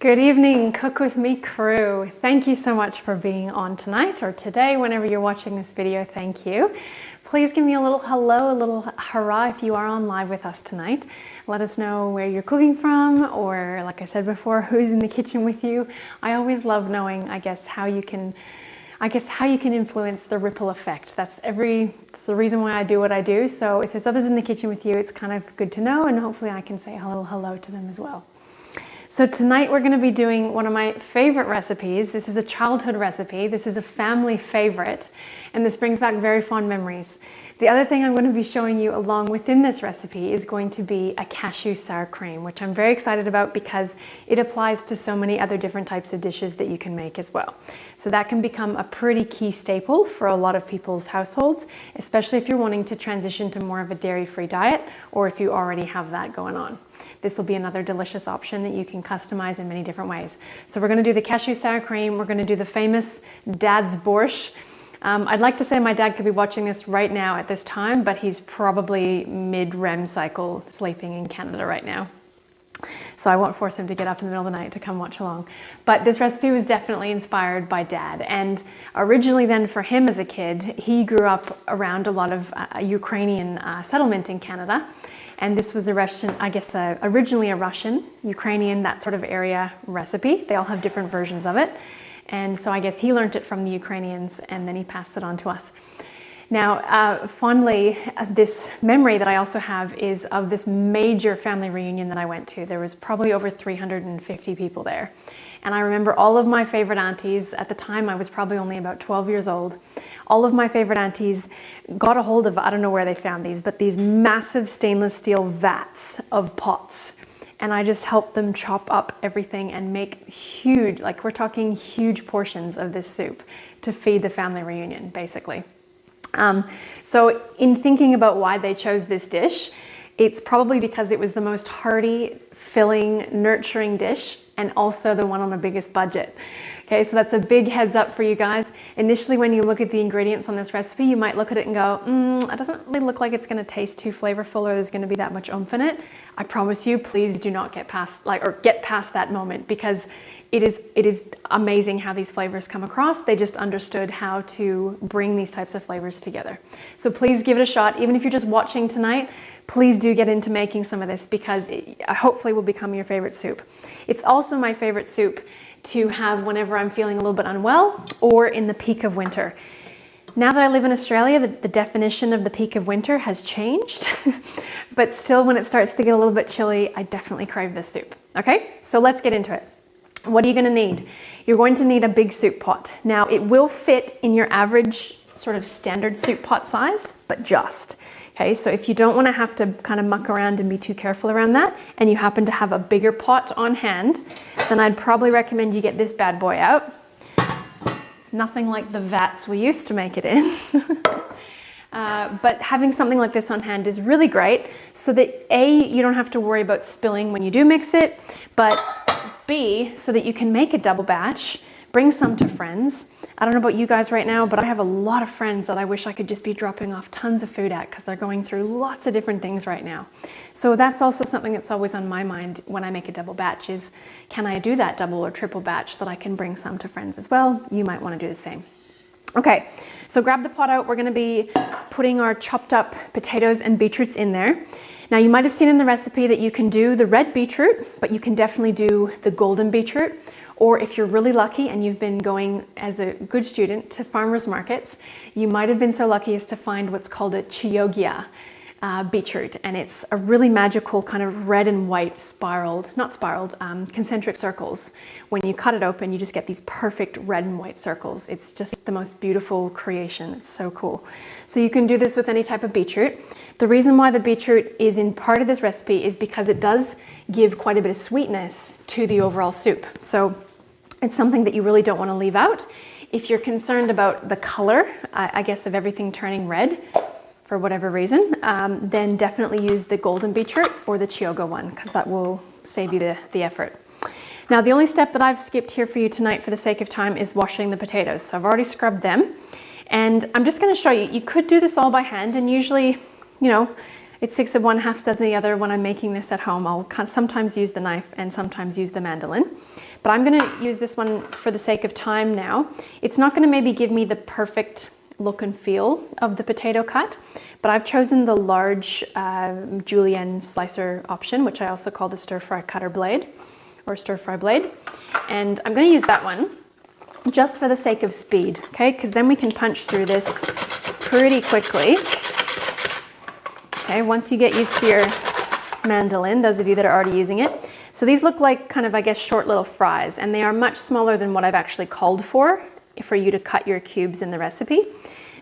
Good evening, Cook With Me crew. Thank you so much for being on tonight or today, whenever you're watching this video. Thank you. Please give me a little hello, a little hurrah if you are on live with us tonight. Let us know where you're cooking from, or like I said before, who's in the kitchen with you. I always love knowing, how you can influence the ripple effect. That's the reason why I do what I do. So if there's others in the kitchen with you, it's kind of good to know, and hopefully I can say a little hello to them as well. So tonight we're going to be doing one of my favorite recipes. This is a childhood recipe. This is a family favorite, and this brings back very fond memories. The other thing I'm going to be showing you along within this recipe is going to be a cashew sour cream, which I'm very excited about because it applies to so many other different types of dishes that you can make as well. So that can become a pretty key staple for a lot of people's households, especially if you're wanting to transition to more of a dairy-free diet, or if you already have that going on. This will be another delicious option that you can customize in many different ways. So we're going to do the cashew sour cream. We're going to do the famous Dad's Borscht. I'd like to say my dad could be watching this right now at this time, but he's probably mid-REM cycle sleeping in Canada right now. So I won't force him to get up in the middle of the night to come watch along. But this recipe was definitely inspired by Dad. And originally then for him as a kid, he grew up around a lot of Ukrainian settlement in Canada. And this was a Russian, originally a Russian, Ukrainian, that sort of area recipe. They all have different versions of it. And so I guess he learned it from the Ukrainians, and then he passed it on to us. Now, fondly, this memory that I also have is of this major family reunion that I went to. There was probably over 350 people there. And I remember all of my favorite aunties. At the time, I was probably only about 12 years old. All of my favorite aunties got a hold of, I don't know where they found these, but these massive stainless steel vats of pots. And I just helped them chop up everything and make huge, like we're talking huge portions of this soup to feed the family reunion, basically. So in thinking about why they chose this dish, it's probably because it was the most hearty, filling, nurturing dish, and also the one on the biggest budget. Okay, so that's a big heads up for you guys. Initially, when you look at the ingredients on this recipe, you might look at it and go, it doesn't really look like it's going to taste too flavorful, or there's going to be that much oomph in it. I promise you, please do not get past that moment, because it is amazing how these flavors come across. They just understood how to bring these types of flavors together. So please give it a shot. Even if you're just watching tonight, please do get into making some of this, because it hopefully will become your favorite soup. It's also my favorite soup to have whenever I'm feeling a little bit unwell or in the peak of winter. Now that I live in Australia, the definition of the peak of winter has changed, but still when it starts to get a little bit chilly, I definitely crave this soup. Okay, so let's get into it. What are you going to need? You're going to need a big soup pot. Now it will fit in your average sort of standard soup pot size, but just. Okay, so if you don't want to have to kind of muck around and be too careful around that, and you happen to have a bigger pot on hand, then I'd probably recommend you get this bad boy out. It's nothing like the vats we used to make it in. But having something like this on hand is really great, so that A, you don't have to worry about spilling when you do mix it, but B, so that you can make a double batch, bring some to friends. I don't know about you guys right now, but I have a lot of friends that I wish I could just be dropping off tons of food at, because they're going through lots of different things right now. So that's also something that's always on my mind when I make a double batch is, can I do that double or triple batch so that I can bring some to friends as well? You might want to do the same. Okay, so grab the pot out. We're going to be putting our chopped up potatoes and beetroots in there. Now you might have seen in the recipe that you can do the red beetroot, but you can definitely do the golden beetroot. Or if you're really lucky and you've been going as a good student to farmers markets, you might have been so lucky as to find what's called a chioggia beetroot. And it's a really magical kind of red and white concentric circles. When you cut it open, you just get these perfect red and white circles. It's just the most beautiful creation. It's so cool. So you can do this with any type of beetroot. The reason why the beetroot is in part of this recipe is because it does give quite a bit of sweetness to the overall soup. So it's something that you really don't want to leave out. If you're concerned about the color, I guess, of everything turning red for whatever reason, then definitely use the golden beetroot or the chioggia one, because that will save you the effort. Now, the only step that I've skipped here for you tonight for the sake of time is washing the potatoes. So I've already scrubbed them, and I'm just going to show you. You could do this all by hand, and usually, it's 6 of one, half dozen of the other. When I'm making this at home, I'll sometimes use the knife and sometimes use the mandolin. but I'm going to use this one for the sake of time now. It's not going to maybe give me the perfect look and feel of the potato cut, but I've chosen the large julienne slicer option, which I also call the stir-fry cutter blade or stir-fry blade. And I'm going to use that one just for the sake of speed, okay? Because then we can punch through this pretty quickly. Okay, once you get used to your mandolin, those of you that are already using it. So these look like kind of, I guess, short little fries, and they are much smaller than what I've actually called for you to cut your cubes in the recipe.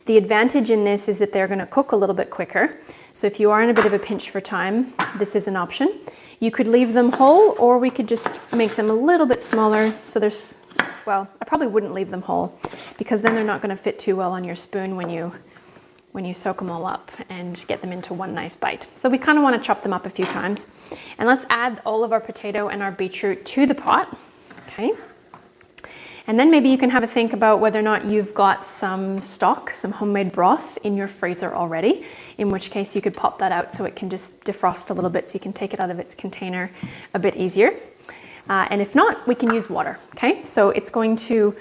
The advantage in this is that they're going to cook a little bit quicker. So if you are in a bit of a pinch for time, this is an option. You could leave them whole, or we could just make them a little bit smaller. So there's, well, I probably wouldn't leave them whole because then they're not going to fit too well on your spoon when you soak them all up and get them into one nice bite. So we kind of want to chop them up a few times. And let's add all of our potato and our beetroot to the pot, okay? And then maybe you can have a think about whether or not you've got some stock, some homemade broth in your freezer already, in which case you could pop that out so it can just defrost a little bit so you can take it out of its container a bit easier. And if not, we can use water, okay? So it's going to,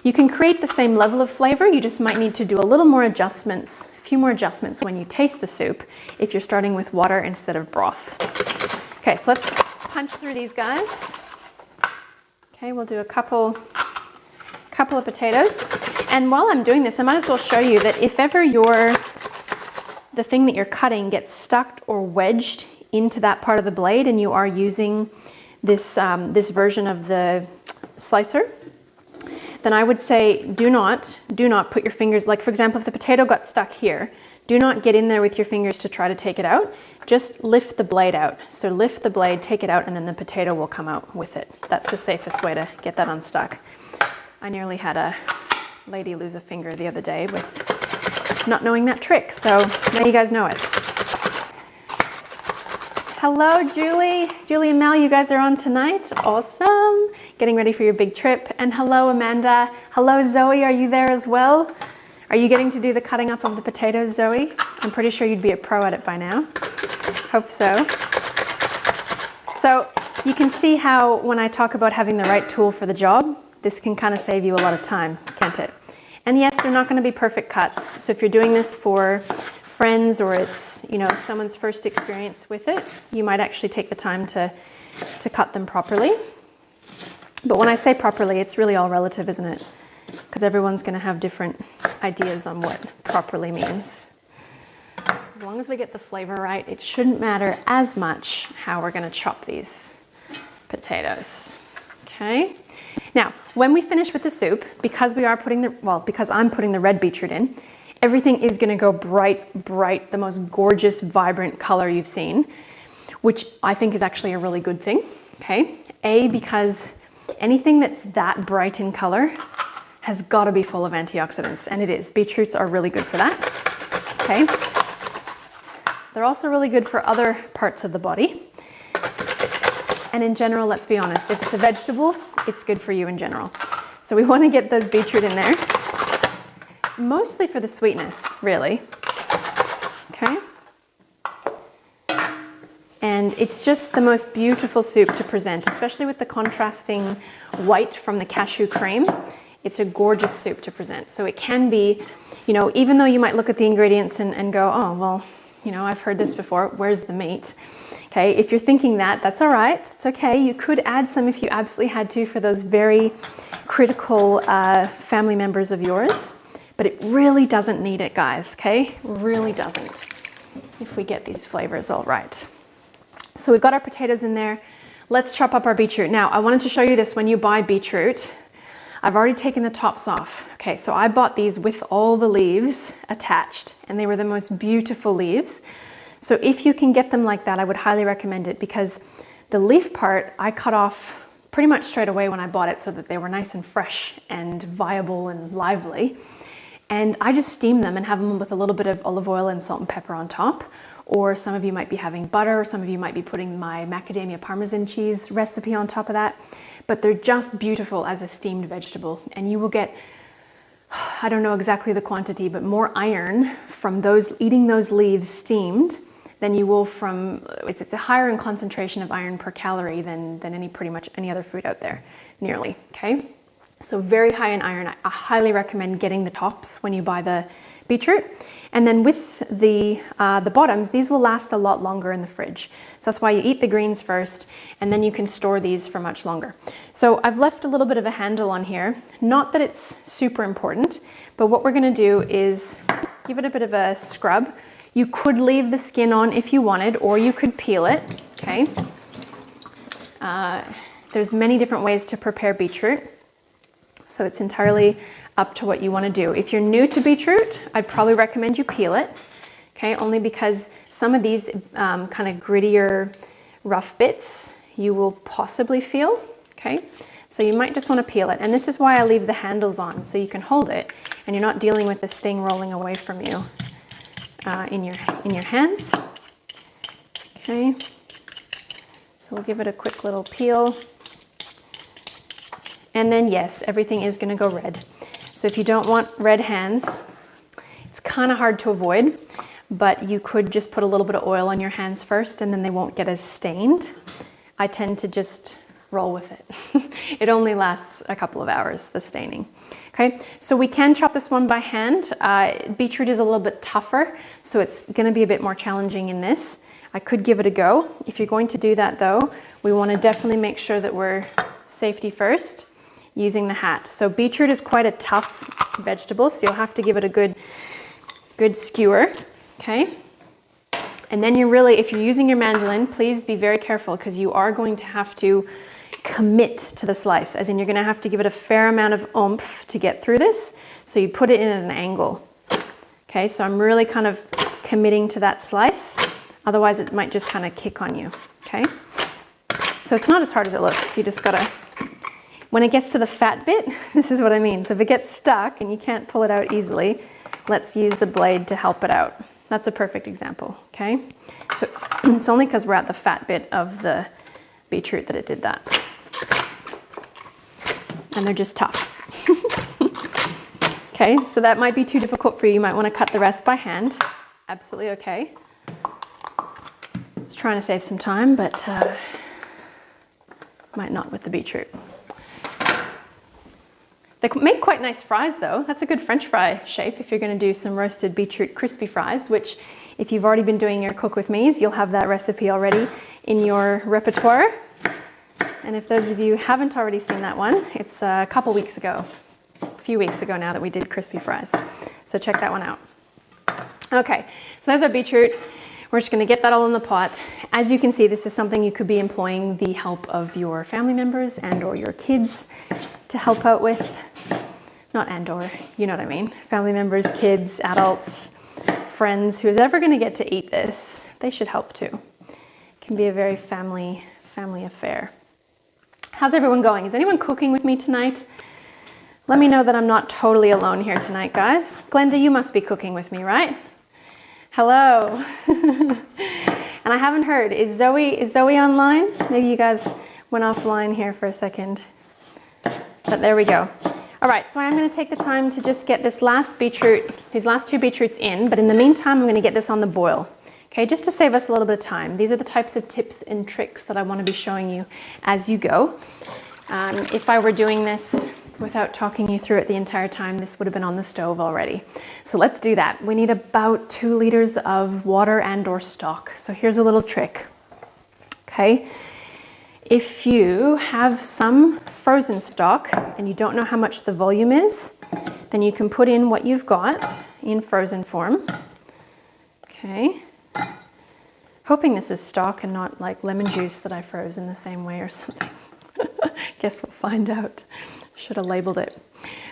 you can create the same level of flavor, you just might need to do a little more adjustments, a few more adjustments when you taste the soup if you're starting with water instead of broth. Okay, so let's punch through these guys. Okay, we'll do a couple of potatoes. And while I'm doing this, I might as well show you that if ever the thing that you're cutting gets stuck or wedged into that part of the blade and you are using this version of the slicer, then I would say do not put your fingers, like for example, if the potato got stuck here, do not get in there with your fingers to try to take it out. Just lift the blade out. So lift the blade, take it out, and then the potato will come out with it. That's the safest way to get that unstuck. I nearly had a lady lose a finger the other day with not knowing that trick, so now you guys know it. Hello, Julie and Mel, you guys are on tonight. Awesome. Getting ready for your big trip. And hello, Amanda. Hello, Zoe, are you there as well? Are you getting to do the cutting up of the potatoes, Zoe? I'm pretty sure you'd be a pro at it by now. Hope so. So you can see how when I talk about having the right tool for the job, this can kind of save you a lot of time, can't it? And yes, they're not going to be perfect cuts. So if you're doing this for friends or it's, you know, someone's first experience with it, you might actually take the time to cut them properly. But when I say properly, it's really all relative, isn't it? Because everyone's going to have different ideas on what properly means. As long as we get the flavor right, it shouldn't matter as much how we're going to chop these potatoes. Okay? Now, when we finish with the soup, because I'm putting the red beetroot in, everything is going to go bright, the most gorgeous, vibrant color you've seen, which I think is actually a really good thing, okay? Because anything that's that bright in color has got to be full of antioxidants, and it is. Beetroots are really good for that, okay? They're also really good for other parts of the body. And in general, let's be honest, if it's a vegetable, it's good for you in general. So we want to get those beetroot in there, mostly for the sweetness, really. Okay? And it's just the most beautiful soup to present, especially with the contrasting white from the cashew cream. It's a gorgeous soup to present. So it can be, you know, even though you might look at the ingredients and go, oh, well, you know, I've heard this before, where's the meat? Okay, if you're thinking that, that's all right. It's okay. You could add some if you absolutely had to for those very critical family members of yours, but it really doesn't need it, guys, okay? Really doesn't, if we get these flavors all right. So we've got our potatoes in there. Let's chop up our beetroot. Now, I wanted to show you this when you buy beetroot. I've already taken the tops off. Okay, so I bought these with all the leaves attached, and they were the most beautiful leaves. So if you can get them like that, I would highly recommend it, because the leaf part I cut off pretty much straight away when I bought it so that they were nice and fresh and viable and lively. And I just steam them and have them with a little bit of olive oil and salt and pepper on top. Or some of you might be having butter, or some of you might be putting my macadamia parmesan cheese recipe on top of that. But they're just beautiful as a steamed vegetable, and you will get, I don't know exactly the quantity, but more iron from eating those leaves steamed than you will from, it's a higher in concentration of iron per calorie than pretty much any other food out there, nearly, okay? So very high in iron. I highly recommend getting the tops when you buy the beetroot. And then with the bottoms, these will last a lot longer in the fridge. So that's why you eat the greens first, and then you can store these for much longer. So I've left a little bit of a handle on here. Not that it's super important, but what we're gonna do is give it a bit of a scrub. You could leave the skin on if you wanted, or you could peel it, okay? There's many different ways to prepare beetroot, so it's entirely up to what you want to do. If you're new to beetroot, I'd probably recommend you peel it, okay? Only because some of these kind of grittier, rough bits you will possibly feel, okay? So you might just want to peel it. And this is why I leave the handles on, so you can hold it and you're not dealing with this thing rolling away from you in your hands. Okay, so we'll give it a quick little peel. And then yes, everything is going to go red. So if you don't want red hands, it's kind of hard to avoid, but you could just put a little bit of oil on your hands first and then they won't get as stained. I tend to just roll with it. It only lasts a couple of hours, the staining. Okay, so we can chop this one by hand. Beetroot is a little bit tougher, so it's going to be a bit more challenging in this. I could give it a go. If you're going to do that though, we want to definitely make sure that we're safety first using the hat. So beetroot is quite a tough vegetable, so you'll have to give it a good skewer. Okay, and then if you're using your mandolin, please be very careful because you are going to have to commit to the slice, as in you're going to have to give it a fair amount of oomph to get through this. So you put it in at an angle. Okay, so I'm really kind of committing to that slice. Otherwise it might just kind of kick on you. Okay, so it's not as hard as it looks. You just gotta, when it gets to the fat bit, this is what I mean. So if it gets stuck and you can't pull it out easily, let's use the blade to help it out. That's a perfect example. Okay, so it's only because we're at the fat bit of the beetroot that it did that. And they're just tough. Okay, so that might be too difficult for you. You might want to cut the rest by hand. Absolutely okay. I was trying to save some time, but might not with the beetroot. They make quite nice fries though. That's a good French fry shape if you're going to do some roasted beetroot crispy fries, which if you've already been doing your Cook With Me's, you'll have that recipe already in your repertoire. And if those of you haven't already seen that one, it's a couple weeks ago, a few weeks ago now that we did crispy fries. So check that one out. Okay, so there's our beetroot. We're just going to get that all in the pot. As you can see, this is something you could be employing the help of your family members and or your kids to help out with. Not and or, you know what I mean. Family members, kids, adults, friends, who's ever going to get to eat this, they should help too. It can be a very family affair. How's everyone going? Is anyone cooking with me tonight? Let me know that I'm not totally alone here tonight, guys. Glenda, you must be cooking with me, right? Hello. And I haven't heard, is Zoe online? Maybe you guys went offline here for a second. But there we go. All right, so I'm going to take the time to just get this last beetroot, these last two beetroots in, but in the meantime, I'm going to get this on the boil. Okay, just to save us a little bit of time. These are the types of tips and tricks that I want to be showing you as you go. If I were doing this without talking you through it the entire time, this would have been on the stove already. So let's do that. We need about 2 liters of water and or stock. So here's a little trick. Okay, if you have some frozen stock and you don't know how much the volume is, then you can put in what you've got in frozen form. Okay. Hoping this is stock and not like lemon juice that I froze in the same way or something. Guess we'll find out. Should have labeled it.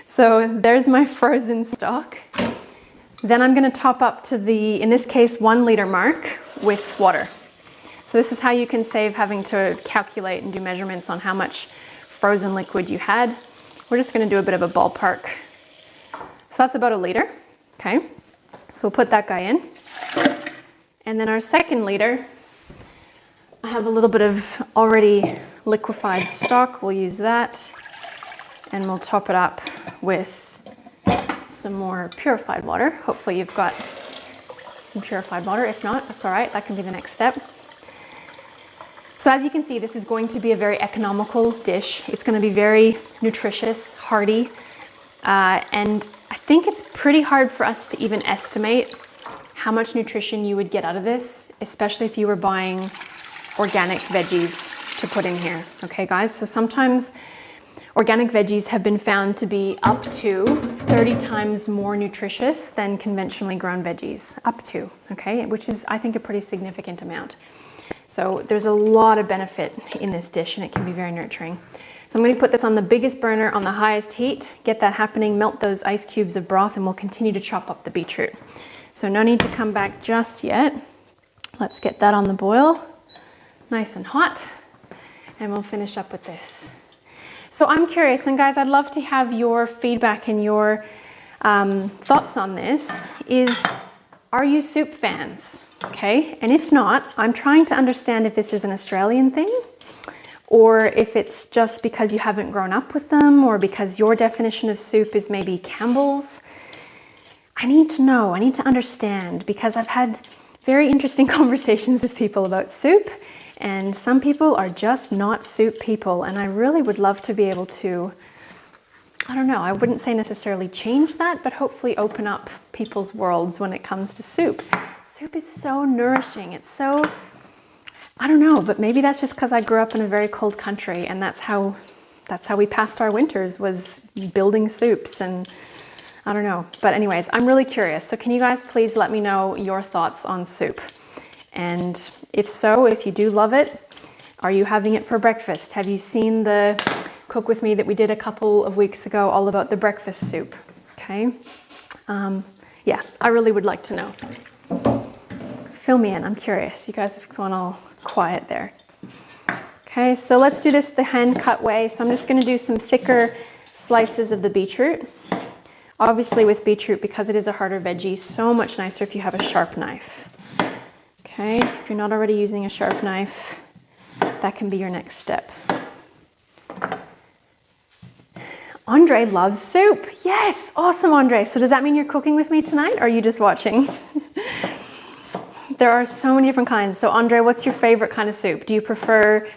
So there's my frozen stock. Then I'm going to top up to the, in this case, 1 liter mark with water. So this is how you can save having to calculate and do measurements on how much frozen liquid you had. We're just going to do a bit of a ballpark. So that's about 1 liter. Okay. So we'll put that guy in. And then our 2nd liter, I have a little bit of already liquefied stock. We'll use that. And we'll top it up with some more purified water. Hopefully you've got some purified water. If not, that's all right. That can be the next step. So as you can see, this is going to be a very economical dish. It's going to be very nutritious, hearty, and I think it's pretty hard for us to even estimate how much nutrition you would get out of this, especially if you were buying organic veggies to put in here. Okay, guys? So sometimes organic veggies have been found to be up to 30 times more nutritious than conventionally grown veggies. Up to, okay? Which is, I think, a pretty significant amount. So there's a lot of benefit in this dish, and it can be very nurturing. So I'm going to put this on the biggest burner on the highest heat, get that happening, melt those ice cubes of broth, and we'll continue to chop up the beetroot. So no need to come back just yet. Let's get that on the boil, nice and hot, and we'll finish up with this. So I'm curious, and guys, I'd love to have your feedback and your thoughts on this, are you soup fans? Okay, and if not, I'm trying to understand if this is an Australian thing, or if it's just because you haven't grown up with them, or because your definition of soup is maybe Campbell's. I need to know, I need to understand, because I've had very interesting conversations with people about soup, and some people are just not soup people, and I really would love to be able to, I don't know, I wouldn't say necessarily change that, but hopefully open up people's worlds when it comes to soup. Soup is so nourishing, it's so, I don't know, but maybe that's just because I grew up in a very cold country, and that's how we passed our winters, was building soups, and I don't know. But anyways, I'm really curious. So can you guys please let me know your thoughts on soup? And if so, if you do love it, are you having it for breakfast? Have you seen the Cook With Me that we did a couple of weeks ago all about the breakfast soup? Okay. Yeah, I really would like to know. Fill me in, I'm curious. You guys have gone all quiet there. Okay, so let's do this the hand cut way. So I'm just going to do some thicker slices of the beetroot. Obviously with beetroot, because it is a harder veggie, so much nicer if you have a sharp knife. Okay, if you're not already using a sharp knife, that can be your next step. Andre loves soup. Yes, awesome, Andre. So does that mean you're cooking with me tonight, or are you just watching? There are so many different kinds. So Andre, what's your favorite kind of soup? Do you prefer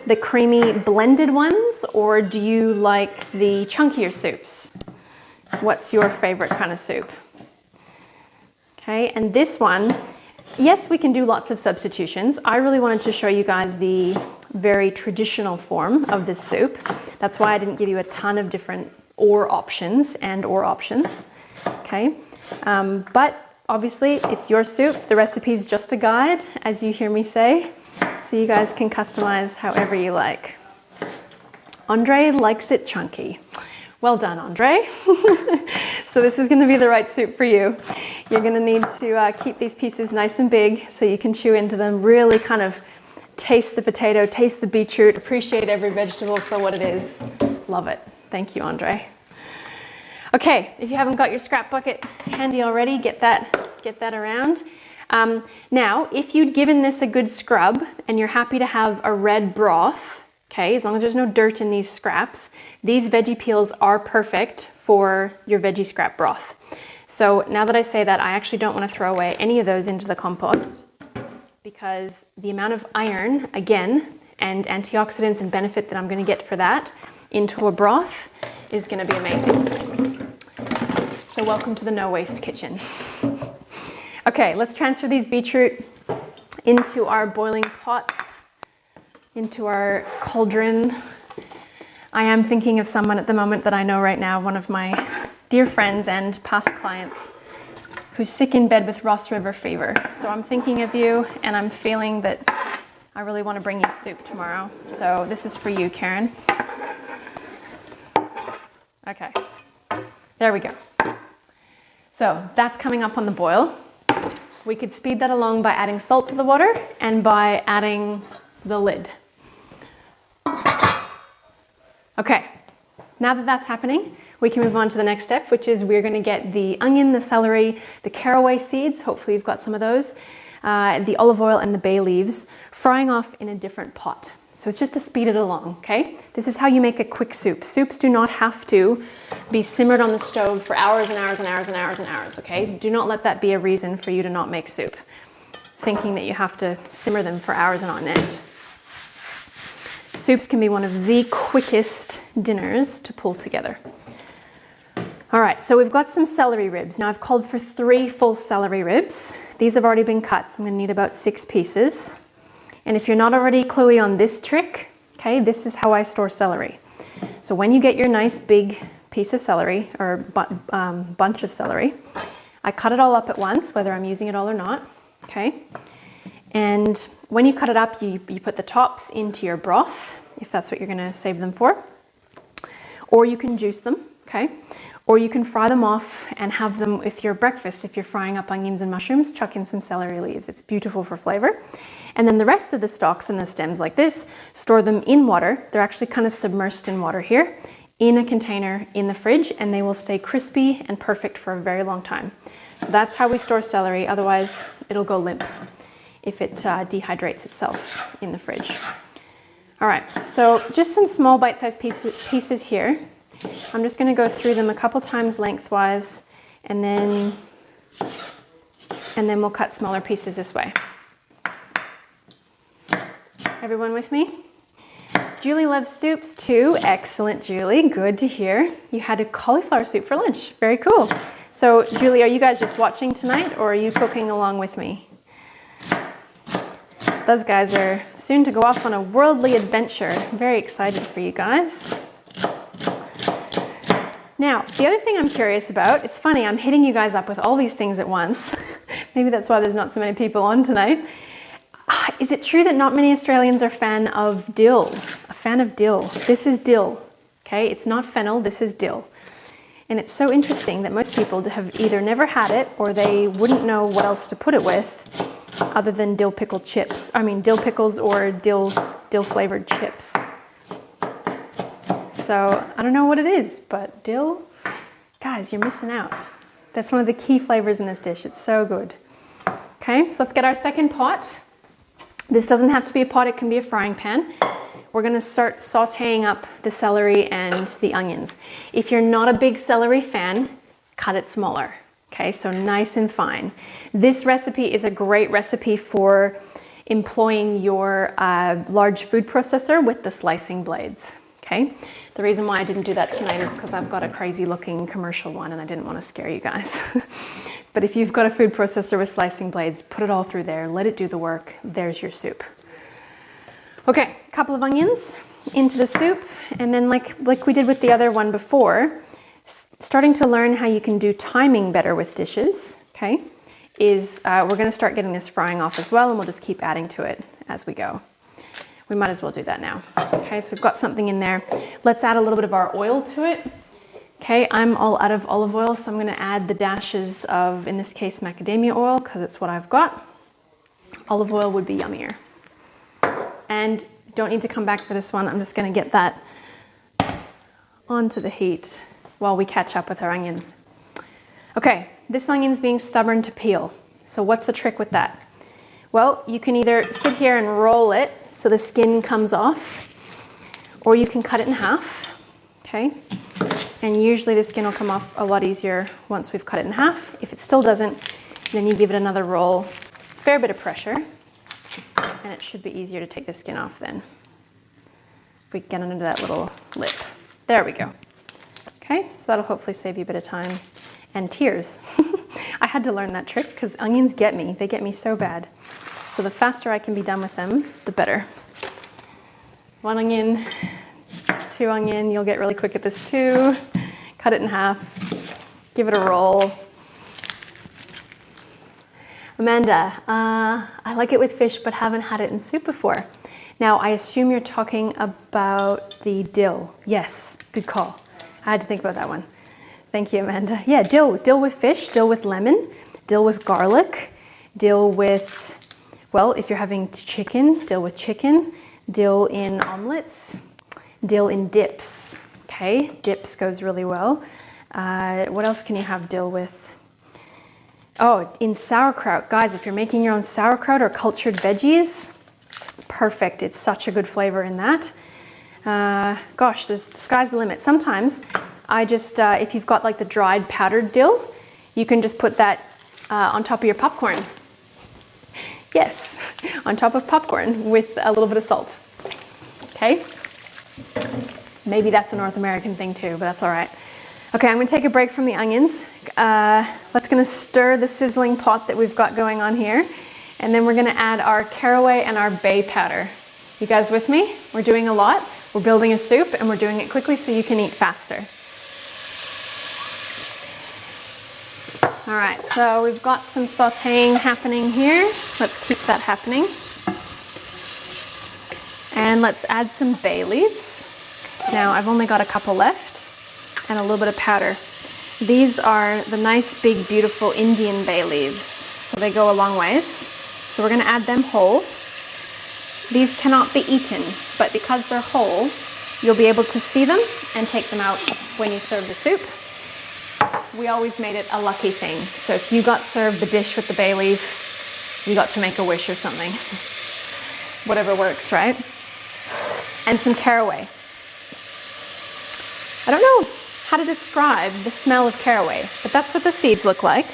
the creamy blended ones, or do you like the chunkier soups? What's your favorite kind of soup? Okay, and this one, yes, we can do lots of substitutions. I really wanted to show you guys the very traditional form of this soup. That's why I didn't give you a ton of different options. Okay, but obviously it's your soup. The recipe is just a guide, as you hear me say, so you guys can customize however you like. Andre likes it chunky. Well done, Andre. So this is going to be the right soup for you. You're going to need to keep these pieces nice and big so you can chew into them, really kind of taste the potato, taste the beetroot, appreciate every vegetable for what it is. Love it. Thank you, Andre. Okay, if you haven't got your scrap bucket handy already, get that around. Now, if you'd given this a good scrub and you're happy to have a red broth, okay, as long as there's no dirt in these scraps, these veggie peels are perfect for your veggie scrap broth. So now that I say that, I actually don't want to throw away any of those into the compost, because the amount of iron, again, and antioxidants and benefit that I'm going to get for that into a broth is going to be amazing. So welcome to the no waste kitchen. Okay, let's transfer these beetroot into our boiling pot, into our cauldron. I am thinking of someone at the moment that I know right now, one of my dear friends and past clients, who's sick in bed with Ross River fever. So I'm thinking of you, and I'm feeling that I really want to bring you soup tomorrow. So this is for you, Karen. Okay, there we go. So that's coming up on the boil. We could speed that along by adding salt to the water and by adding the lid. Okay, now that that's happening, we can move on to the next step, which is we're going to get the onion, the celery, the caraway seeds, hopefully you've got some of those, the olive oil and the bay leaves, frying off in a different pot. So it's just to speed it along, okay? This is how you make a quick soup. Soups do not have to be simmered on the stove for hours and hours and hours and hours and hours, okay? Do not let that be a reason for you to not make soup, thinking that you have to simmer them for hours and on end. Soups can be one of the quickest dinners to pull together. All right, so we've got some celery ribs. Now I've called for 3 full celery ribs. These have already been cut, so I'm gonna need about 6 pieces. And if you're not already cluey on this trick, okay, this is how I store celery. So when you get your nice big piece of celery or bunch of celery, I cut it all up at once, whether I'm using it all or not, okay? And when you cut it up, you put the tops into your broth, if that's what you're gonna save them for. Or you can juice them, okay? Or you can fry them off and have them with your breakfast. If you're frying up onions and mushrooms, chuck in some celery leaves. It's beautiful for flavor. And then the rest of the stalks and the stems like this, store them in water. They're actually kind of submersed in water here, in a container in the fridge, and they will stay crispy and perfect for a very long time. So that's how we store celery. Otherwise, it'll go limp if it dehydrates itself in the fridge. All right, so just some small bite-sized pieces here. I'm just going to go through them a couple times lengthwise, and then we'll cut smaller pieces this way. Everyone with me? Julie loves soups too. Excellent, Julie. Good to hear. You had a cauliflower soup for lunch. Very cool. So, Julie, are you guys just watching tonight, or are you cooking along with me? Those guys are soon to go off on a worldly adventure. I'm very excited for you guys. Now, the other thing I'm curious about, it's funny, I'm hitting you guys up with all these things at once. Maybe that's why there's not so many people on tonight. Is it true that not many Australians are a fan of dill? This is dill, okay? It's not fennel, this is dill. And it's so interesting that most people have either never had it or they wouldn't know what else to put it with other than dill pickle chips. I mean, dill pickles or dill flavored chips. So I don't know what it is, but dill, guys, you're missing out. That's one of the key flavors in this dish. It's so good. Okay, so let's get our second pot. This doesn't have to be a pot, it can be a frying pan. We're gonna start sauteing up the celery and the onions. If you're not a big celery fan, cut it smaller. Okay, so nice and fine. This recipe is a great recipe for employing your large food processor with the slicing blades. Okay, the reason why I didn't do that tonight is because I've got a crazy looking commercial one and I didn't want to scare you guys. But if you've got a food processor with slicing blades, put it all through there, let it do the work. There's your soup. Okay, a couple of onions into the soup, and then like we did with the other one before, starting to learn how you can do timing better with dishes, okay, is we're going to start getting this frying off as well, and we'll just keep adding to it as we go. We might as well do that now. Okay, so we've got something in there. Let's add a little bit of our oil to it. Okay, I'm all out of olive oil, so I'm going to add the dashes of, in this case, macadamia oil, because it's what I've got. Olive oil would be yummier. And don't need to come back for this one. I'm just going to get that onto the heat while we catch up with our onions. Okay, this onion's being stubborn to peel. So what's the trick with that? Well, you can either sit here and roll it so the skin comes off, or you can cut it in half, okay? And usually the skin will come off a lot easier once we've cut it in half. If it still doesn't, then you give it another roll, fair bit of pressure, and it should be easier to take the skin off then. If we get under that little lip. There we go. Okay, so that'll hopefully save you a bit of time and tears. I had to learn that trick because onions get me. They get me so bad. So the faster I can be done with them, the better. 1 onion, 2 onion, you'll get really quick at this too. Cut it in half, give it a roll. Amanda, I like it with fish but haven't had it in soup before. Now I assume you're talking about the dill. Yes, good call. I had to think about that one. Thank you, Amanda. Yeah, dill with fish, dill with lemon, dill with garlic, dill with, well, if you're having chicken, dill with chicken, dill in omelets, dill in dips. Okay, dips goes really well. What else can you have dill with? Oh, in sauerkraut. Guys, if you're making your own sauerkraut or cultured veggies, perfect. It's such a good flavor in that. Gosh, the sky's the limit. Sometimes I just, if you've got like the dried powdered dill, you can just put that on top of your popcorn. Yes, on top of popcorn with a little bit of salt. Okay? Maybe that's a North American thing too, but that's all right. Okay, I'm gonna take a break from the onions. Let's gonna stir the sizzling pot that we've got going on here, and then we're gonna add our caraway and our bay powder. You guys with me? We're doing a lot. We're building a soup and we're doing it quickly so you can eat faster. All right, so we've got some sauteing happening here. Let's keep that happening. And let's add some bay leaves. Now I've only got a couple left and a little bit of powder. These are the nice, big, beautiful Indian bay leaves. So they go a long ways. So we're gonna add them whole. These cannot be eaten, but because they're whole, you'll be able to see them and take them out when you serve the soup. We always made it a lucky thing. So if you got served the dish with the bay leaf, you got to make a wish or something. Whatever works, right? And some caraway. I don't know how to describe the smell of caraway, but that's what the seeds look like.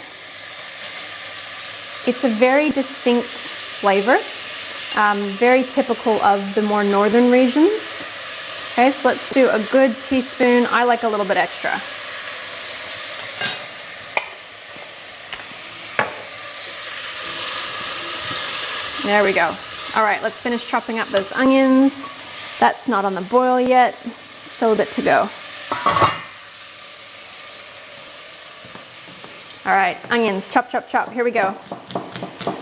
It's a very distinct flavor, very typical of the more northern regions. Okay, so let's do a good teaspoon. I like a little bit extra. There we go. All right, let's finish chopping up those onions. That's not on the boil yet. Still a bit to go. All right, onions, chop, chop, chop. Here we go.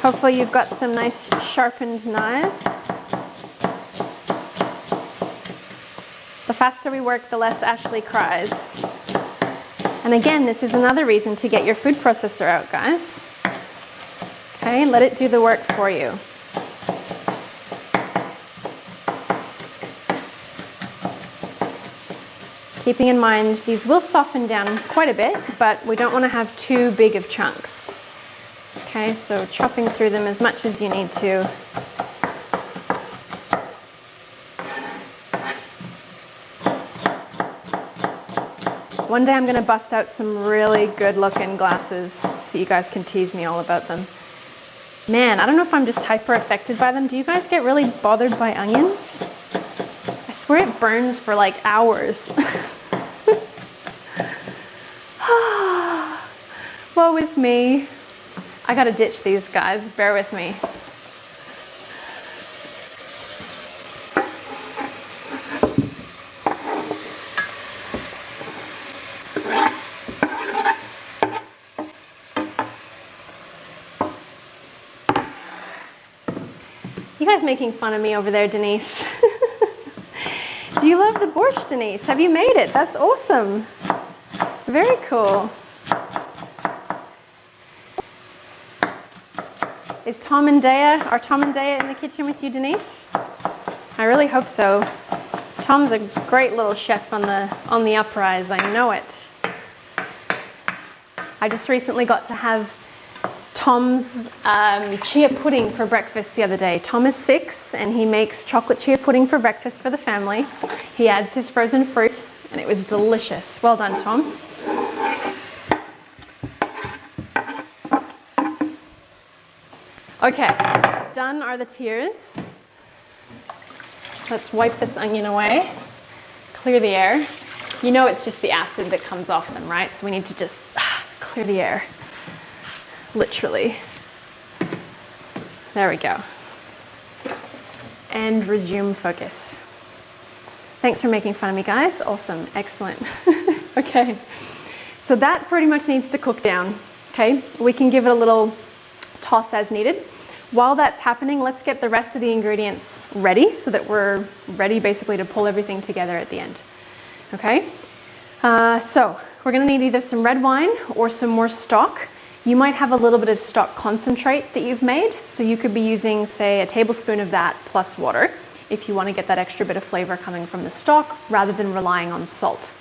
Hopefully you've got some nice sharpened knives. The faster we work, the less Ashley cries. And again, this is another reason to get your food processor out, guys. Okay, let it do the work for you. Keeping in mind, these will soften down quite a bit, but we don't want to have too big of chunks. Okay, so chopping through them as much as you need to. One day I'm going to bust out some really good looking glasses so you guys can tease me all about them. Man, I don't know if I'm just hyper affected by them. Do you guys get really bothered by onions? I swear it burns for like hours. Woe is me. I gotta ditch these guys, bear with me. You guys making fun of me over there, Denise? Do you love the borscht, Denise? Have you made it? That's awesome. Very cool. Is Tom and Dea, are Tom and Dea in the kitchen with you, Denise? I really hope so. Tom's a great little chef on the uprise, I know it. I just recently got to have Tom's chia pudding for breakfast the other day. Tom is 6 and he makes chocolate chia pudding for breakfast for the family. He adds his frozen fruit and it was delicious. Well done, Tom. Okay, done are the tears. Let's wipe this onion away, clear the air. You know it's just the acid that comes off them, right? So we need to just clear the air, literally. There we go. And resume focus. Thanks for making fun of me, guys. Awesome, excellent. Okay, so that pretty much needs to cook down, okay? We can give it a little toss as needed. While that's happening, let's get the rest of the ingredients ready so that we're ready basically to pull everything together at the end. Okay, so we're gonna need either some red wine or some more stock. You might have a little bit of stock concentrate that you've made, so you could be using, say, a tablespoon of that plus water if you want to get that extra bit of flavor coming from the stock rather than relying on salt.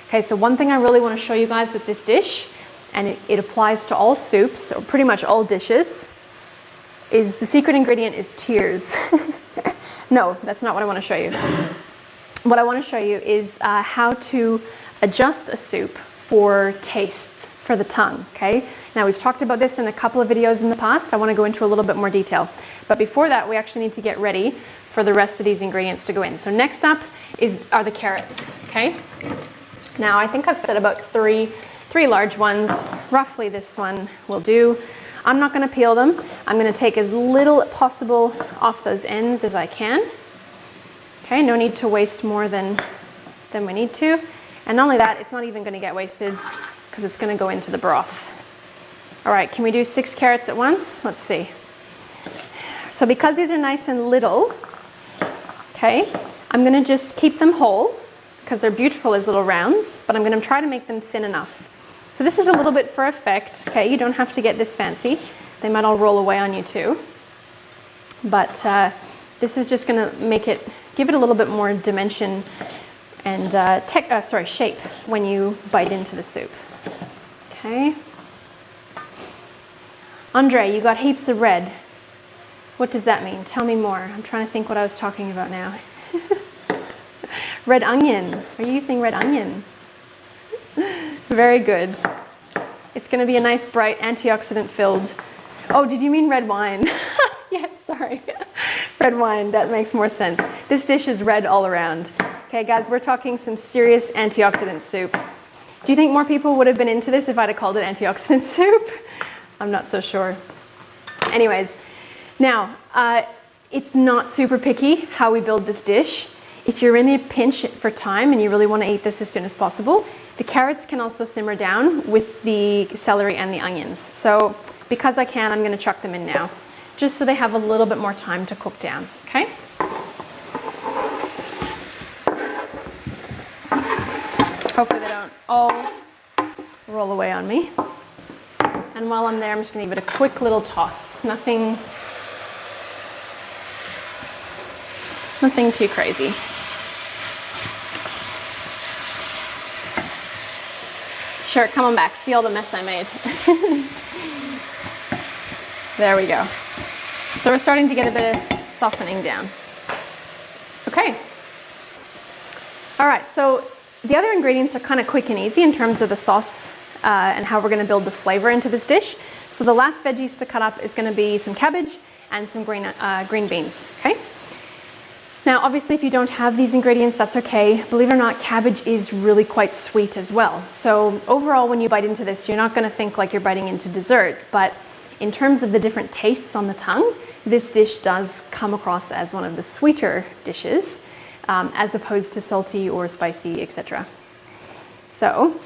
Okay, so one thing I really want to show you guys with this dish, and it applies to all soups or pretty much all dishes, is the secret ingredient is tears. No, that's not what I want to show you. What I want to show you is how to adjust a soup for tastes, for the tongue, okay? Now we've talked about this in a couple of videos in the past. I want to go into a little bit more detail. But before that, we actually need to get ready for the rest of these ingredients to go in. So next up are the carrots, okay? Now I think I've said about three large ones. Roughly this one will do. I'm not going to peel them. I'm going to take as little possible off those ends as I can. Okay, no need to waste more than we need to. And not only that, it's not even going to get wasted because it's going to go into the broth. All right, can we do 6 carrots at once? Let's see. So because these are nice and little, okay, I'm going to just keep them whole because they're beautiful as little rounds, but I'm going to try to make them thin enough. So this is a little bit for effect, okay? You don't have to get this fancy. They might all roll away on you too. But this is just going to give it a little bit more dimension and shape when you bite into the soup. Okay. Andre, you got heaps of red. What does that mean? Tell me more. I'm trying to think what I was talking about now. Red onion. Are you using red onion? Very good. It's going to be a nice, bright, antioxidant-filled... Oh, did you mean red wine? Yes, sorry. Red wine, that makes more sense. This dish is red all around. Okay, guys, we're talking some serious antioxidant soup. Do you think more people would have been into this if I'd have called it antioxidant soup? I'm not so sure. Anyways, now, it's not super picky how we build this dish. If you're in a pinch for time and you really want to eat this as soon as possible, the carrots can also simmer down with the celery and the onions. So because I can, I'm going to chuck them in now, just so they have a little bit more time to cook down, okay? Hopefully they don't all roll away on me. And while I'm there, I'm just going to give it a quick little toss. Nothing too crazy. Sure, come on back. See all the mess I made. There we go. So we're starting to get a bit of softening down. Okay. All right, so the other ingredients are kind of quick and easy in terms of the sauce and how we're going to build the flavor into this dish. So the last veggies to cut up is going to be some cabbage and some green beans, okay? Now, obviously, if you don't have these ingredients, that's okay. Believe it or not, cabbage is really quite sweet as well. So overall, when you bite into this, you're not going to think like you're biting into dessert. But in terms of the different tastes on the tongue, this dish does come across as one of the sweeter dishes, as opposed to salty or spicy, etc. So,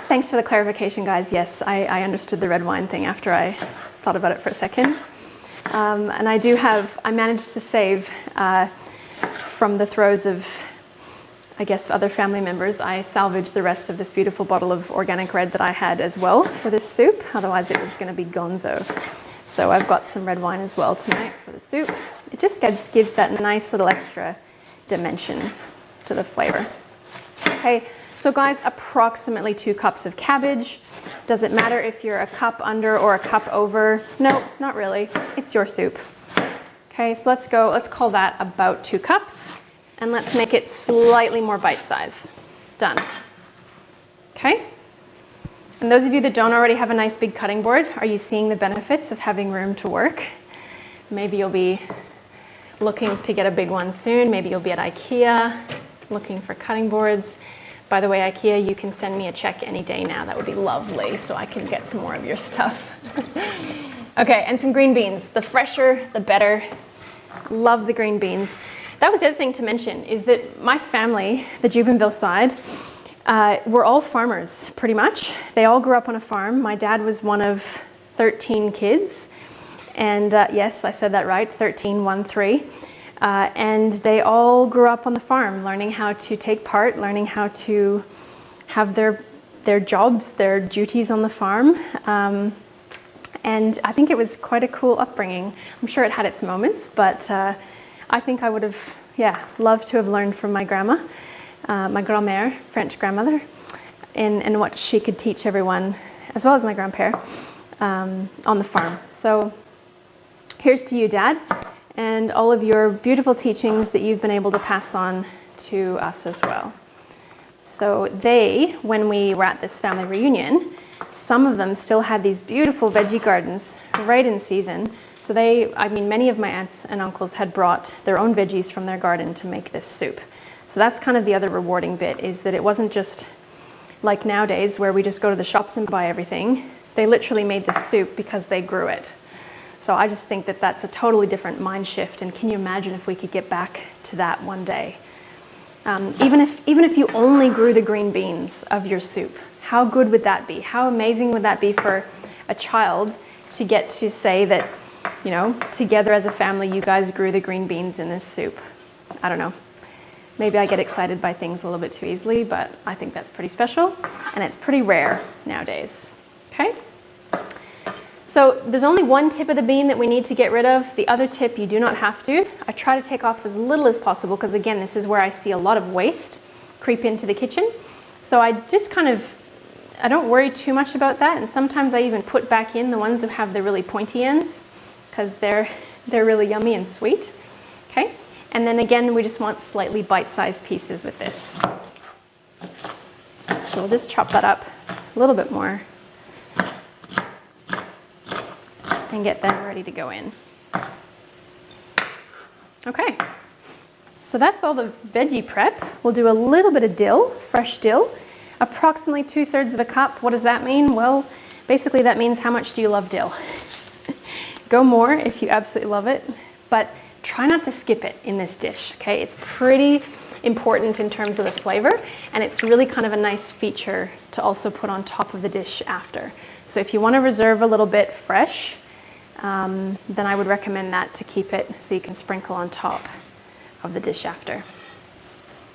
thanks for the clarification, guys. Yes, I understood the red wine thing after I thought about it for a second. And I managed to save from the throes of, I guess, other family members. I salvaged the rest of this beautiful bottle of organic red that I had as well for this soup. Otherwise it was going to be gonzo. So I've got some red wine as well tonight for the soup. It just gives that nice little extra dimension to the flavor. Okay, so guys, approximately 2 cups of cabbage. Does it matter if you're a cup under or a cup over? No, not really. It's your soup. Okay, so let's call that about 2 cups, and let's make it slightly more bite size. Done. Okay? And those of you that don't already have a nice big cutting board, are you seeing the benefits of having room to work? Maybe you'll be looking to get a big one soon. Maybe you'll be at IKEA looking for cutting boards. By the way, IKEA, you can send me a check any day now. That would be lovely, so I can get some more of your stuff. Okay, and some green beans. The fresher, the better. Love the green beans. That was the other thing to mention, is that my family, the Jubenville side, we're all farmers, pretty much. They all grew up on a farm. My dad was one of 13 kids. And yes, I said that right, 13, 1-3. And they all grew up on the farm, learning how to take part, learning how to have their jobs, their duties on the farm. And I think it was quite a cool upbringing. I'm sure it had its moments, but I think I would have, loved to have learned from my grandma, my grand-mère, French grandmother, and what she could teach everyone, as well as my grandpère, on the farm. So here's to you, Dad, and all of your beautiful teachings that you've been able to pass on to us as well. So they, when we were at this family reunion, some of them still had these beautiful veggie gardens right in season. So many of my aunts and uncles had brought their own veggies from their garden to make this soup. So that's kind of the other rewarding bit, is that it wasn't just like nowadays where we just go to the shops and buy everything. They literally made this soup because they grew it. So I just think that that's a totally different mind shift, and can you imagine if we could get back to that one day? Even if you only grew the green beans of your soup, how good would that be? How amazing would that be for a child to get to say that, you know, together as a family, you guys grew the green beans in this soup? I don't know. Maybe I get excited by things a little bit too easily, but I think that's pretty special, and it's pretty rare nowadays. Okay? So there's only one tip of the bean that we need to get rid of. The other tip, you do not have to. I try to take off as little as possible because, again, this is where I see a lot of waste creep into the kitchen. So I just I don't worry too much about that, and sometimes I even put back in the ones that have the really pointy ends because they're really yummy and sweet. Okay? And then again, we just want slightly bite-sized pieces with this. So we'll just chop that up a little bit more and get them ready to go in. Okay, so that's all the veggie prep. We'll do a little bit of dill, fresh dill, approximately 2/3 of a cup. What does that mean? Well, basically that means how much do you love dill? Go more if you absolutely love it, but try not to skip it in this dish, okay? It's pretty important in terms of the flavor, and it's really kind of a nice feature to also put on top of the dish after. So if you want to reserve a little bit fresh, then I would recommend that to keep it so you can sprinkle on top of the dish after.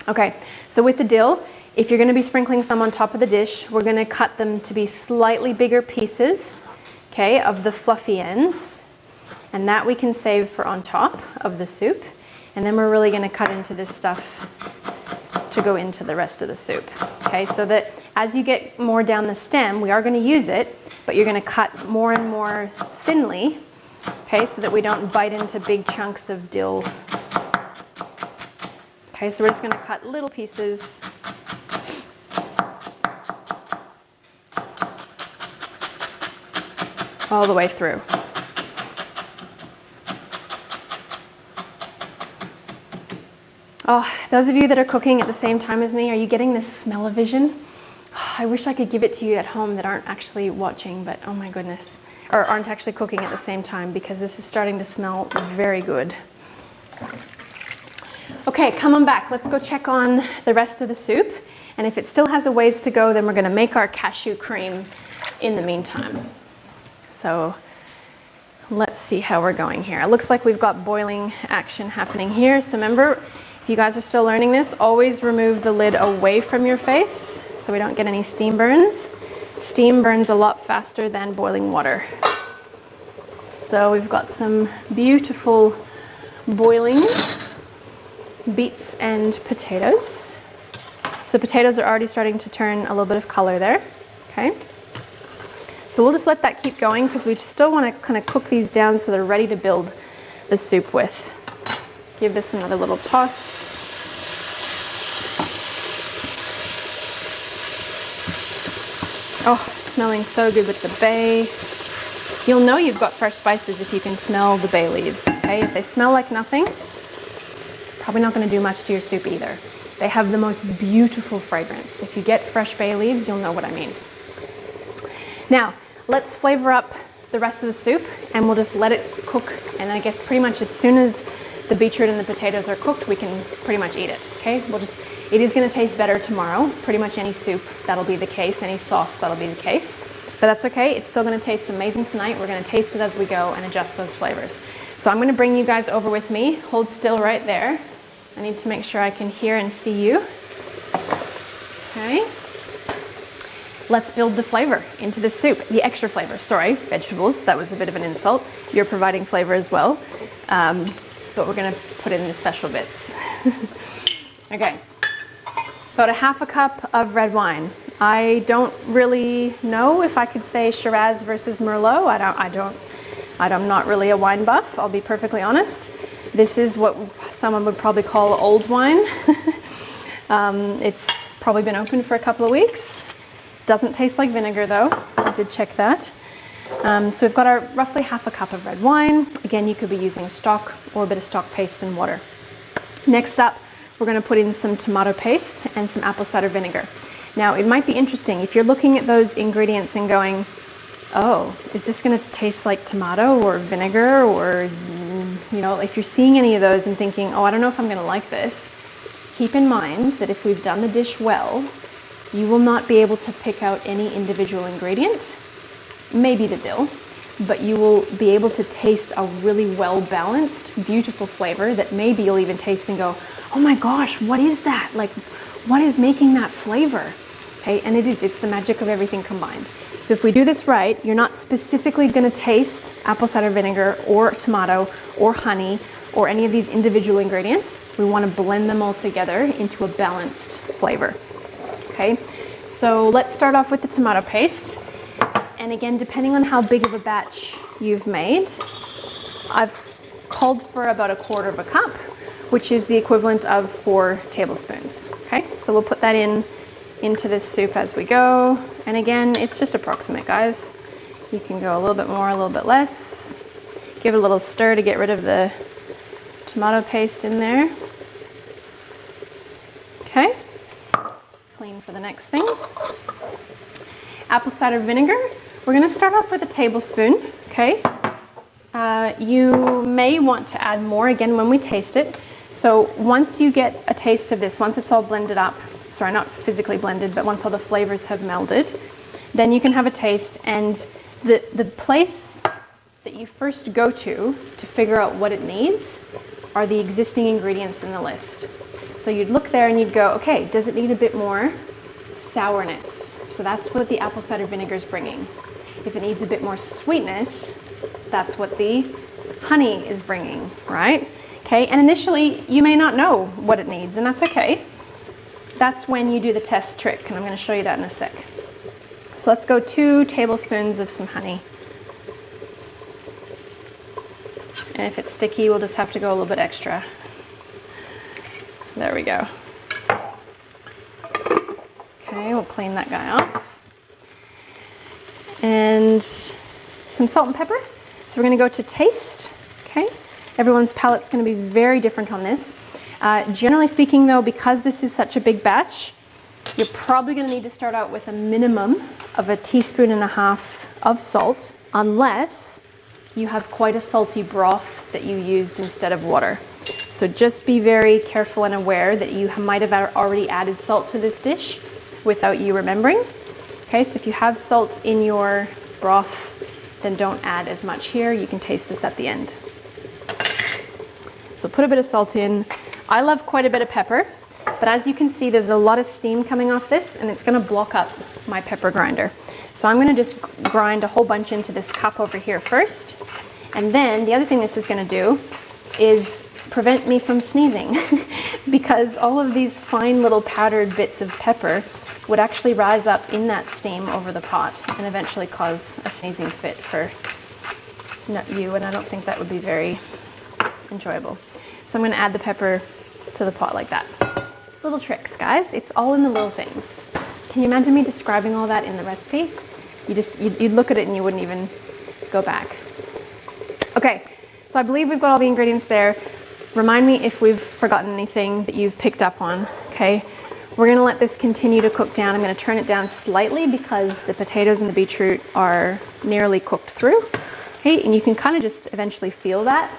Okay, so with the dill, if you're going to be sprinkling some on top of the dish, we're going to cut them to be slightly bigger pieces, okay, of the fluffy ends, and that we can save for on top of the soup. And then we're really going to cut into this stuff to go into the rest of the soup. Okay, so that as you get more down the stem, we are going to use it, but you're going to cut more and more thinly, okay, so that we don't bite into big chunks of dill. Okay, so we're just going to cut little pieces. All the way through. Oh, those of you that are cooking at the same time as me, are you getting this smell-o-vision? Oh, I wish I could give it to you at home that aren't actually watching, but oh my goodness. Or aren't actually cooking at the same time, because this is starting to smell very good. Okay, come on back. Let's go check on the rest of the soup. And if it still has a ways to go, then we're going to make our cashew cream in the meantime. So let's see how we're going here. It looks like we've got boiling action happening here. So remember, if you guys are still learning this, always remove the lid away from your face so we don't get any steam burns. Steam burns a lot faster than boiling water. So we've got some beautiful boiling beets and potatoes. So the potatoes are already starting to turn a little bit of color there. Okay. So we'll just let that keep going because we still want to kind of cook these down so they're ready to build the soup with. Give this another little toss. Oh, smelling so good with the bay. You'll know you've got fresh spices if you can smell the bay leaves, okay? If they smell like nothing, probably not going to do much to your soup either. They have the most beautiful fragrance. If you get fresh bay leaves, you'll know what I mean. Now, let's flavor up the rest of the soup and we'll just let it cook. And I guess pretty much as soon as the beetroot and the potatoes are cooked, we can pretty much eat it, okay? It is going to taste better tomorrow. Pretty much any soup, that'll be the case. Any sauce, that'll be the case. But that's okay. It's still going to taste amazing tonight. We're going to taste it as we go and adjust those flavors. So I'm going to bring you guys over with me. Hold still right there. I need to make sure I can hear and see you. Okay. Let's build the flavor into the soup. The extra flavor, sorry, vegetables. That was a bit of an insult. You're providing flavor as well. But we're going to put in the special bits. Okay. About 1/2 cup of red wine. I don't really know if I could say Shiraz versus Merlot. I'm not really a wine buff, I'll be perfectly honest. This is what someone would probably call old wine. It's probably been open for a couple of weeks. Doesn't taste like vinegar though, I did check that. So we've got our roughly half a cup of red wine. Again, you could be using stock or a bit of stock paste and water. Next up, we're going to put in some tomato paste and some apple cider vinegar. Now, it might be interesting if you're looking at those ingredients and going, oh, is this going to taste like tomato or vinegar? Or, you know, if you're seeing any of those and thinking, oh, I don't know if I'm going to like this, keep in mind that if we've done the dish well, you will not be able to pick out any individual ingredient, maybe the dill, but you will be able to taste a really well-balanced, beautiful flavor that maybe you'll even taste and go, oh my gosh, what is that? Like, what is making that flavor? Okay, and it's the magic of everything combined. So if we do this right, you're not specifically going to taste apple cider vinegar or tomato or honey or any of these individual ingredients. We want to blend them all together into a balanced flavor. Okay, so let's start off with the tomato paste. And again, depending on how big of a batch you've made, I've called for about 1/4 cup, which is the equivalent of 4 tablespoons. Okay, so we'll put that into this soup as we go. And again, it's just approximate, guys. You can go a little bit more, a little bit less. Give it a little stir to get rid of the tomato paste in there. Okay, clean for the next thing. Apple cider vinegar. We're going to start off with 1 tablespoon, okay? You may want to add more again when we taste it. So once you get a taste of this, once it's all blended up, sorry, not physically blended, but once all the flavors have melded, then you can have a taste. And the place that you first go to figure out what it needs are the existing ingredients in the list. So you'd look there and you'd go, okay, does it need a bit more sourness? So that's what the apple cider vinegar is bringing. If it needs a bit more sweetness, that's what the honey is bringing, right? Okay, and initially you may not know what it needs, and that's okay. That's when you do the test trick, and I'm going to show you that in a sec. So let's go 2 tablespoons of some honey. And if it's sticky, we'll just have to go a little bit extra. There we go. Okay, we'll clean that guy up. And some salt and pepper. So we're going to go to taste. Okay, everyone's palate's going to be very different on this. Generally speaking though, because this is such a big batch, you're probably going to need to start out with a minimum of 1.5 teaspoons of salt, unless you have quite a salty broth that you used instead of water. So just be very careful and aware that you might have already added salt to this dish without you remembering. Okay, so if you have salt in your broth, then don't add as much here. You can taste this at the end. So put a bit of salt in. I love quite a bit of pepper, but as you can see, there's a lot of steam coming off this, and it's going to block up my pepper grinder. So I'm going to just grind a whole bunch into this cup over here first. And then the other thing this is going to do is prevent me from sneezing because all of these fine little powdered bits of pepper would actually rise up in that steam over the pot and eventually cause a sneezing fit for you, and I don't think that would be very enjoyable. So I'm going to add the pepper to the pot like that. Little tricks, guys. It's all in the little things. Can you imagine me describing all that in the recipe? You'd look at it and you wouldn't even go back. Okay, so I believe we've got all the ingredients there. Remind me if we've forgotten anything that you've picked up on, okay? We're going to let this continue to cook down. I'm going to turn it down slightly because the potatoes and the beetroot are nearly cooked through. Okay, and you can kind of just eventually feel that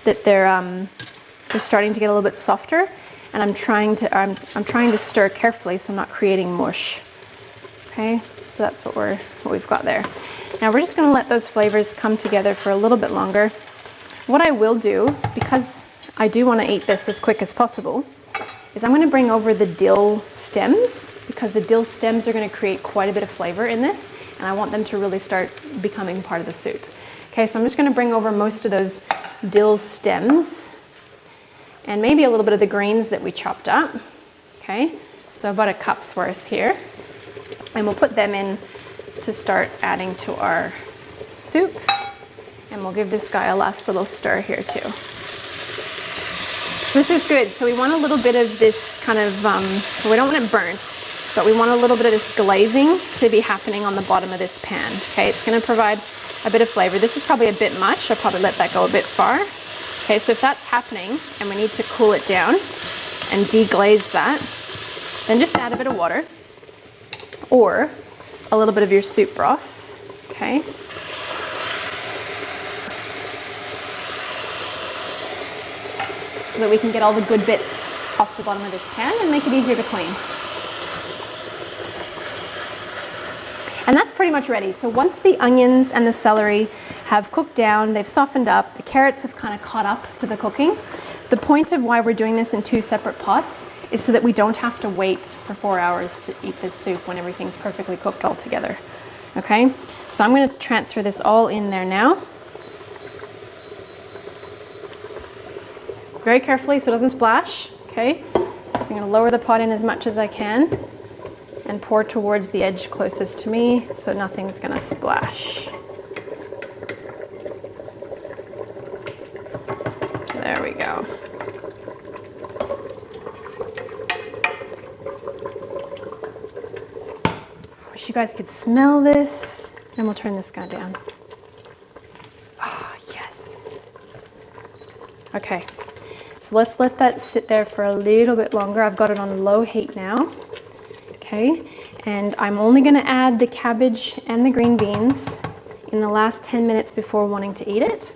they're starting to get a little bit softer. And I'm trying to stir carefully so I'm not creating mush. Okay, so that's what we've got there. Now we're just going to let those flavors come together for a little bit longer. What I will do, because I do want to eat this as quick as possible, is I'm going to bring over the dill stems, because the dill stems are going to create quite a bit of flavor in this, and I want them to really start becoming part of the soup. Okay, so I'm just going to bring over most of those dill stems, and maybe a little bit of the greens that we chopped up. Okay, so about 1 cup's worth here, and we'll put them in to start adding to our soup, and we'll give this guy a last little stir here too. This is good. So we want a little bit of this kind of, we don't want it burnt, but we want a little bit of this glazing to be happening on the bottom of this pan. Okay, it's going to provide a bit of flavor. This is probably a bit much. I'll probably let that go a bit far. Okay, so if that's happening and we need to cool it down and deglaze that, then just add a bit of water or a little bit of your soup broth. Okay. So that we can get all the good bits off the bottom of this pan and make it easier to clean. And that's pretty much ready. So once the onions and the celery have cooked down, they've softened up, the carrots have kind of caught up to the cooking. The point of why we're doing this in 2 separate pots is so that we don't have to wait for 4 hours to eat this soup when everything's perfectly cooked all together. Okay, so I'm going to transfer this all in there now. Very carefully so it doesn't splash. Okay, so I'm going to lower the pot in as much as I can and pour towards the edge closest to me so nothing's going to splash. There we go. Wish you guys could smell this. And we'll turn this guy down. Oh, yes. Okay, so let's let that sit there for a little bit longer. I've got it on low heat now. Okay, and I'm only going to add the cabbage and the green beans in the last 10 minutes before wanting to eat it,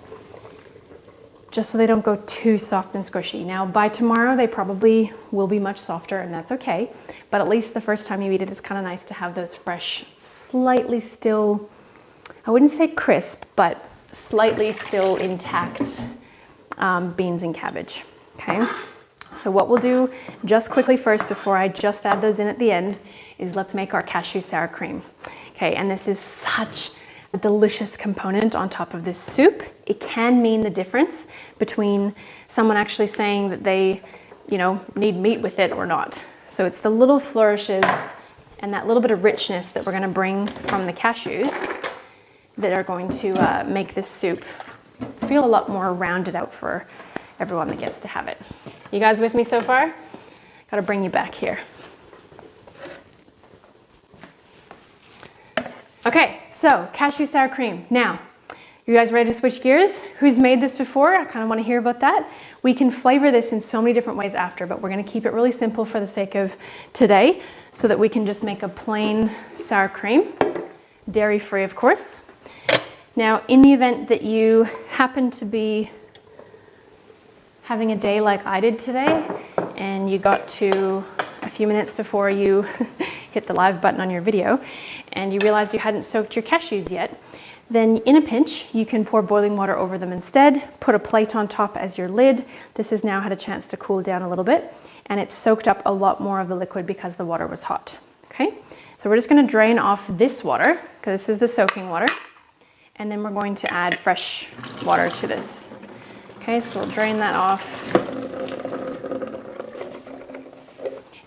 just so they don't go too soft and squishy. Now, by tomorrow, they probably will be much softer, and that's okay, but at least the first time you eat it, it's kind of nice to have those fresh, slightly still, I wouldn't say crisp, but slightly still intact beans and cabbage. Okay. So what we'll do just quickly first before I just add those in at the end is let's make our cashew sour cream. Okay, and this is such a delicious component on top of this soup. It can mean the difference between someone actually saying that they, need meat with it or not. So it's the little flourishes and that little bit of richness that we're going to bring from the cashews that are going to make this soup feel a lot more rounded out for everyone that gets to have it. You guys with me so far? Got to bring you back here. Okay, so cashew sour cream. Now, you guys ready to switch gears? Who's made this before? I kind of want to hear about that. We can flavor this in so many different ways after, but we're going to keep it really simple for the sake of today so that we can just make a plain sour cream, dairy-free, of course. Now, in the event that you happen to be having a day like I did today, and you got to a few minutes before you hit the live button on your video, and you realized you hadn't soaked your cashews yet, then in a pinch, you can pour boiling water over them instead, put a plate on top as your lid. This has now had a chance to cool down a little bit, and it's soaked up a lot more of the liquid because the water was hot. Okay, so we're just going to drain off this water, because this is the soaking water, and then we're going to add fresh water to this. Okay, so we'll drain that off.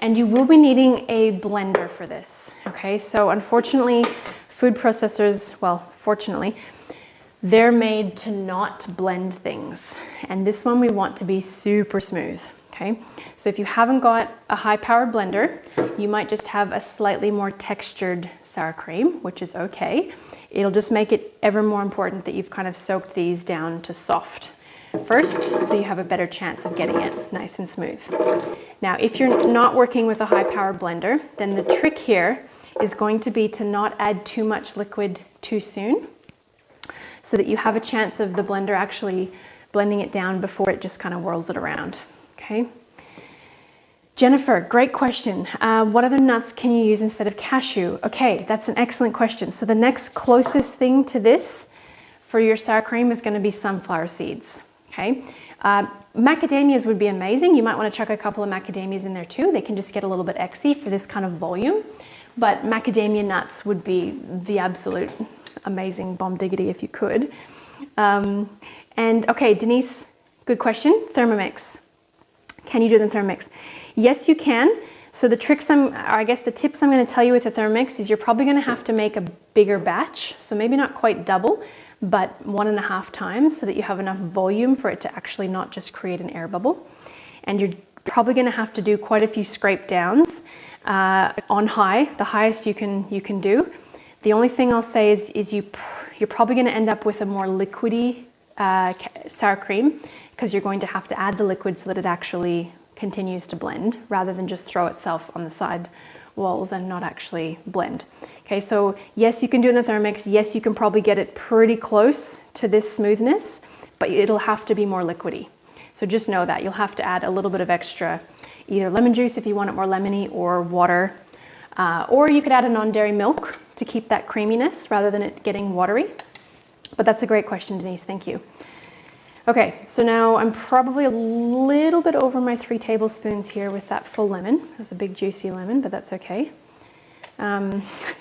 And you will be needing a blender for this. Okay, so unfortunately, food processors, well, fortunately, they're made to not blend things. And this one we want to be super smooth. Okay, so if you haven't got a high-powered blender, you might just have a slightly more textured sour cream, which is okay. It'll just make it ever more important that you've kind of soaked these down to soft first, so you have a better chance of getting it nice and smooth. Now, if you're not working with a high-powered blender, then the trick here is going to be to not add too much liquid too soon, so that you have a chance of the blender actually blending it down before it just kind of whirls it around. Okay. Jennifer, great question. What other nuts can you use instead of cashew? Okay, that's an excellent question. So the next closest thing to this for your sour cream is going to be sunflower seeds. Okay, macadamias would be amazing. You might want to chuck a couple of macadamias in there too. They can just get a little bit exy for this kind of volume, but macadamia nuts would be the absolute amazing bomb diggity if you could. And okay, Denise, good question. Thermomix. Can you do the Thermomix? Yes, you can. So the tips I'm going to tell you with the Thermomix is you're probably going to have to make a bigger batch. So maybe not quite double, but 1.5 times so that you have enough volume for it to actually not just create an air bubble. And you're Probably going to have to do quite a few scrape downs on high, the highest you can do. The only thing I'll say is you're probably going to end up with a more liquidy sour cream, because you're going to have to add the liquid so that it actually continues to blend rather than just throw itself on the side walls and not actually blend. Okay, so yes, you can do it in the Thermomix. Yes, you can probably get it pretty close to this smoothness, but it'll have to be more liquidy. So just know that you'll have to add a little bit of extra, either lemon juice if you want it more lemony, or water, or you could add a non-dairy milk to keep that creaminess rather than it getting watery. But that's a great question, Denise, thank you. Okay, so now I'm probably a little bit over my 3 tablespoons here with that full lemon. It was a big juicy lemon, but that's okay.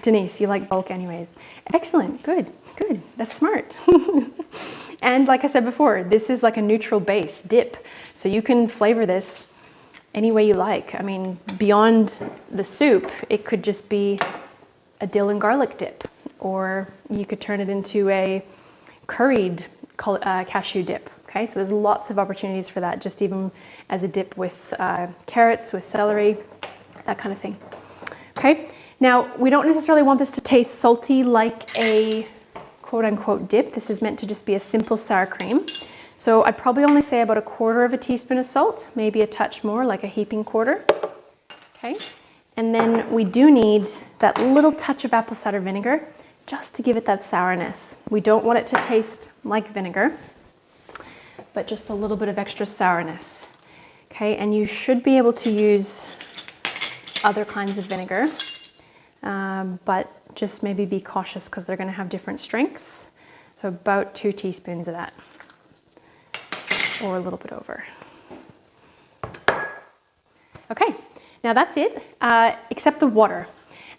Denise, you like bulk anyways. Excellent, good, that's smart. And like I said before, this is like a neutral base dip. So you can flavor this any way you like. I mean, beyond the soup, it could just be a dill and garlic dip, or you could turn it into a curried cashew dip. Okay, so there's lots of opportunities for that, just even as a dip with carrots, with celery, that kind of thing. Okay, now we don't necessarily want this to taste salty like a quote-unquote dip. This is meant to just be a simple sour cream. So I'd probably only say about 1/4 teaspoon of salt, maybe a touch more, like a heaping quarter. Okay, and then we do need that little touch of apple cider vinegar just to give it that sourness. We don't want it to taste like vinegar, but just a little bit of extra sourness. Okay, and you should be able to use other kinds of vinegar, but just maybe be cautious because they're going to have different strengths. So about 2 teaspoons of that, or a little bit over. Okay, now that's it, except the water.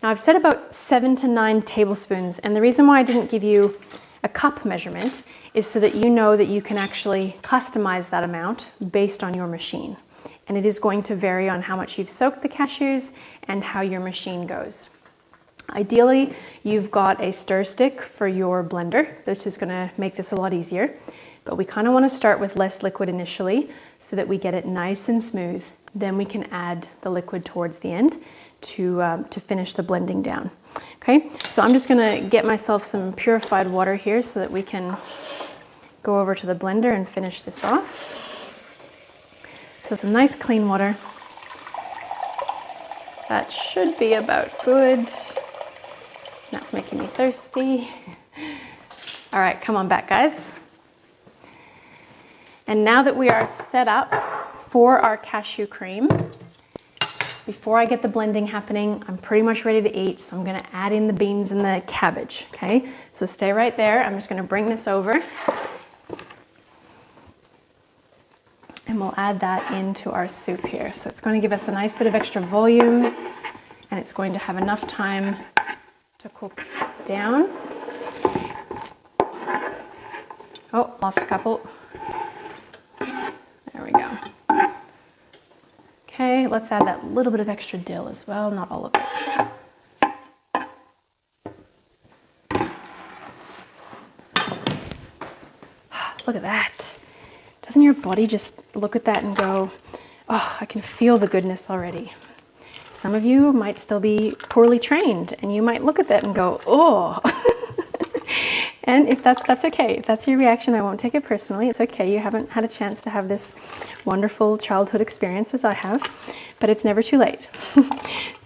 Now I've said about 7 to 9 tablespoons, and the reason why I didn't give you a cup measurement is so that you know that you can actually customize that amount based on your machine. And it is going to vary on how much you've soaked the cashews and how your machine goes. Ideally, you've got a stir stick for your blender, which is going to make this a lot easier. But we kind of want to start with less liquid initially so that we get it nice and smooth. Then we can add the liquid towards the end to finish the blending down. Okay, so I'm just going to get myself some purified water here so that we can go over to the blender and finish this off. So some nice clean water. That should be about good. That's making me thirsty. All right, come on back, guys. And now that we are set up for our cashew cream, before I get the blending happening, I'm pretty much ready to eat, so I'm going to add in the beans and the cabbage, okay? So stay right there. I'm just going to bring this over, and we'll add that into our soup here. So it's going to give us a nice bit of extra volume, and it's going to have enough time to cook down. Oh, lost a couple. There we go. Okay, let's add that little bit of extra dill as well, not all of it. Look at that. Doesn't your body just look at that and go, oh, I can feel the goodness already? Some of you might still be poorly trained and you might look at that and go, oh. And if that's okay. If that's your reaction, I won't take it personally. It's okay. You haven't had a chance to have this wonderful childhood experience as I have, but it's never too late.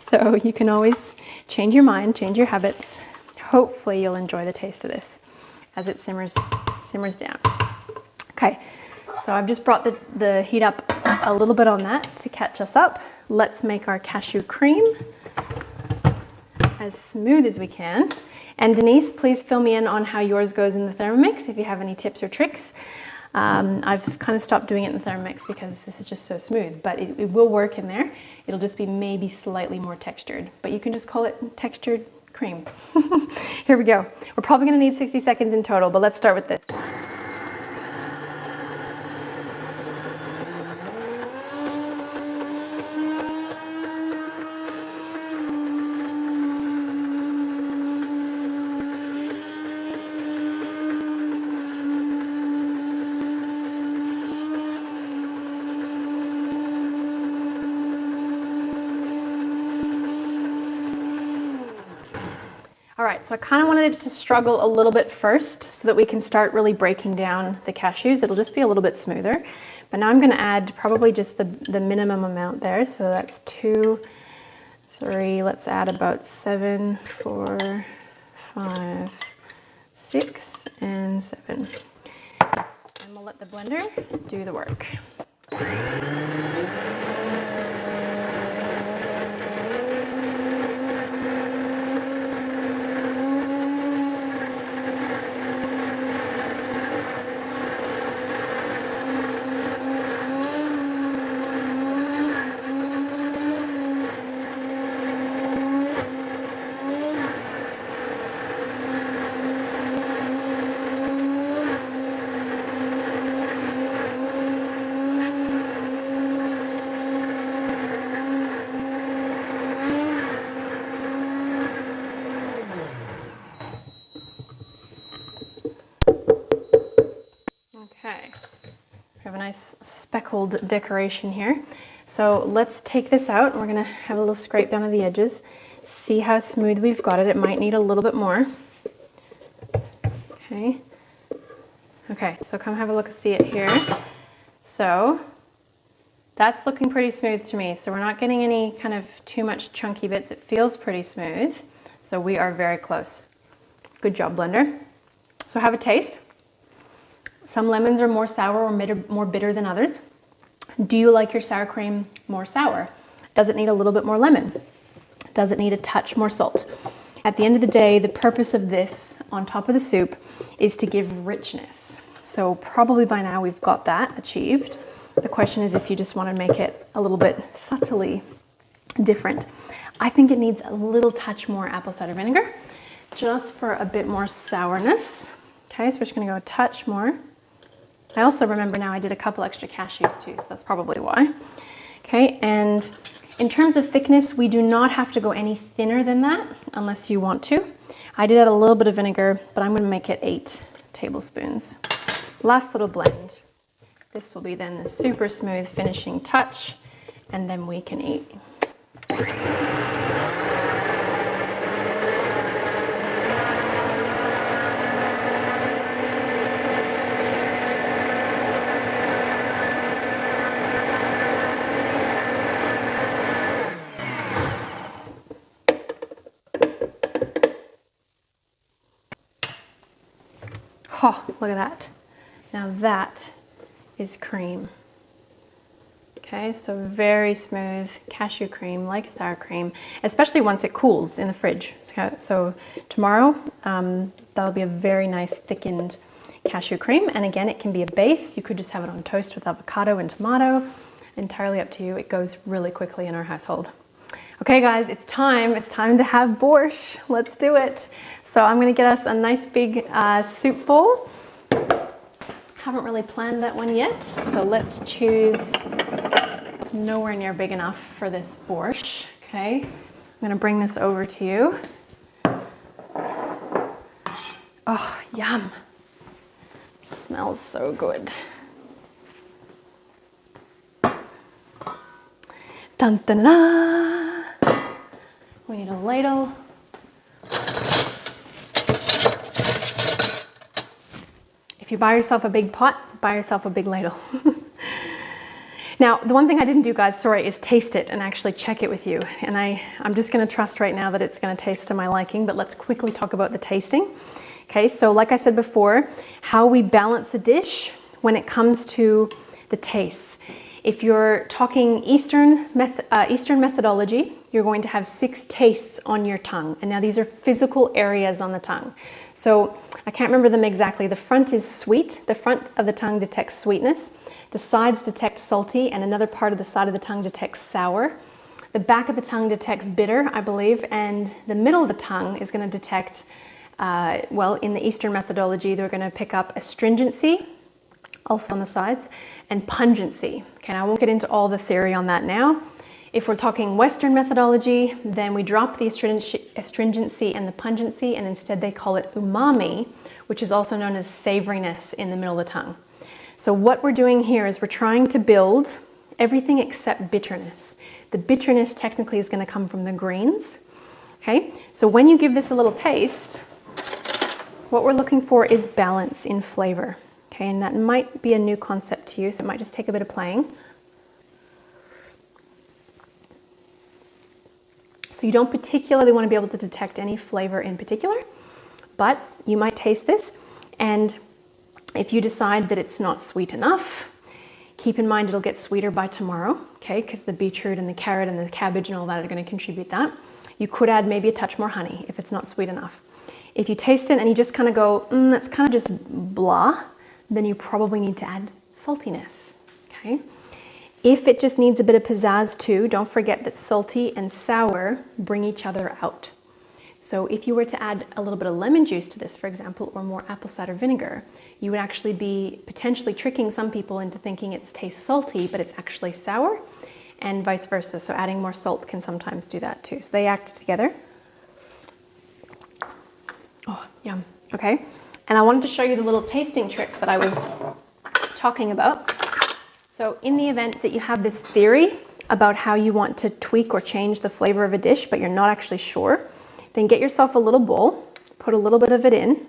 So you can always change your mind, change your habits. Hopefully you'll enjoy the taste of this as it simmers down. Okay, so I've just brought the heat up a little bit on that to catch us up. Let's make our cashew cream as smooth as we can. And Denise, please fill me in on how yours goes in the Thermomix if you have any tips or tricks. I've kind of stopped doing it in the Thermomix because this is just so smooth, but it will work in there. It'll just be maybe slightly more textured, but you can just call it textured cream. Here we go. We're probably going to need 60 seconds in total, but let's start with this. All right, so I kind of wanted it to struggle a little bit first so that we can start really breaking down the cashews. It'll just be a little bit smoother. But now I'm going to add probably just the minimum amount there. So that's 2, 3, let's add about 7, 4, 5, 6, and 7. And we'll let the blender do the work. Okay, we have a nice speckled decoration here. So let's take this out. We're gonna have a little scrape down to the edges. See how smooth we've got it. It might need a little bit more. Okay. Okay, so come have a look and see it here. So that's looking pretty smooth to me. So we're not getting any kind of too much chunky bits. It feels pretty smooth. So we are very close. Good job, blender. So have a taste. Some lemons are more sour or more bitter than others. Do you like your sour cream more sour? Does it need a little bit more lemon? Does it need a touch more salt? At the end of the day, the purpose of this on top of the soup is to give richness. So probably by now we've got that achieved. The question is if you just want to make it a little bit subtly different. I think it needs a little touch more apple cider vinegar, just for a bit more sourness. Okay, so we're just going to go a touch more. I also remember now I did a couple extra cashews too, so that's probably why. Okay, and in terms of thickness, we do not have to go any thinner than that unless you want to. I did add a little bit of vinegar, but I'm going to make it 8 tablespoons. Last little blend. This will be then the super smooth finishing touch, and then we can eat. Oh, look at that. Now that is cream. Okay, so very smooth cashew cream, like sour cream, especially once it cools in the fridge. So tomorrow, that'll be a very nice thickened cashew cream. And again, it can be a base. You could just have it on toast with avocado and tomato. Entirely up to you. It goes really quickly in our household. Okay guys, it's time to have borscht. Let's do it. So I'm gonna get us a nice big soup bowl. Haven't really planned that one yet, so let's choose, it's nowhere near big enough for this borscht. Okay, I'm gonna bring this over to you. Oh, yum. Smells so good. Dun dun dun. We need a ladle. If you buy yourself a big pot, buy yourself a big ladle. Now, the one thing I didn't do, guys, sorry, is taste it and actually check it with you. And I'm just gonna trust right now that it's gonna taste to my liking, but let's quickly talk about the tasting. Okay, so like I said before, how we balance a dish when it comes to the tastes. If you're talking Eastern methodology, you're going to have 6 tastes on your tongue. And now these are physical areas on the tongue. So I can't remember them exactly. The front is sweet. The front of the tongue detects sweetness. The sides detect salty, and another part of the side of the tongue detects sour. The back of the tongue detects bitter, I believe, and the middle of the tongue is going to detect, well, in the Eastern methodology, they're going to pick up astringency, also on the sides, and pungency. Okay, now I won't get into all the theory on that now. If we're talking Western methodology, then we drop the astringency and the pungency, and instead they call it umami, which is also known as savoriness in the middle of the tongue. So what we're doing here is we're trying to build everything except bitterness. The bitterness technically is going to come from the greens, Okay, so when you give this a little taste, what we're looking for is balance in flavor. Okay, and that might be a new concept to you, so it might just take a bit of playing. So you don't particularly want to be able to detect any flavor in particular, but you might taste this, and if you decide that it's not sweet enough, keep in mind it'll get sweeter by tomorrow, okay, because the beetroot and the carrot and the cabbage and all that are going to contribute that. You could add maybe a touch more honey if it's not sweet enough. If you taste it and you just kind of go, that's kind of just blah, then you probably need to add saltiness, okay? If it just needs a bit of pizzazz too, don't forget that salty and sour bring each other out. So if you were to add a little bit of lemon juice to this, for example, or more apple cider vinegar, you would actually be potentially tricking some people into thinking it tastes salty, but it's actually sour, and vice versa. So adding more salt can sometimes do that too. So they act together. Oh, yum. Okay. And I wanted to show you the little tasting trick that I was talking about. So in the event that you have this theory about how you want to tweak or change the flavor of a dish, but you're not actually sure, then get yourself a little bowl, put a little bit of it in,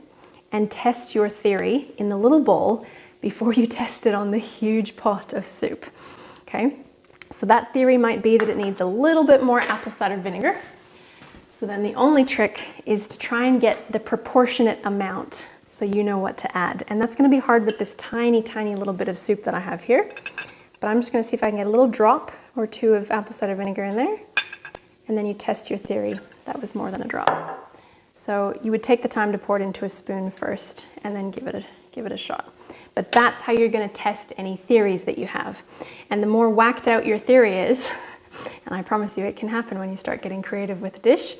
and test your theory in the little bowl before you test it on the huge pot of soup. Okay? So that theory might be that it needs a little bit more apple cider vinegar. So then the only trick is to try and get the proportionate amount so you know what to add. And that's going to be hard with this tiny, tiny little bit of soup that I have here. But I'm just going to see if I can get a little drop or two of apple cider vinegar in there. And then you test your theory. That was more than a drop. So you would take the time to pour it into a spoon first and then give it a shot. But that's how you're going to test any theories that you have. And the more whacked out your theory is, and I promise you it can happen when you start getting creative with a dish,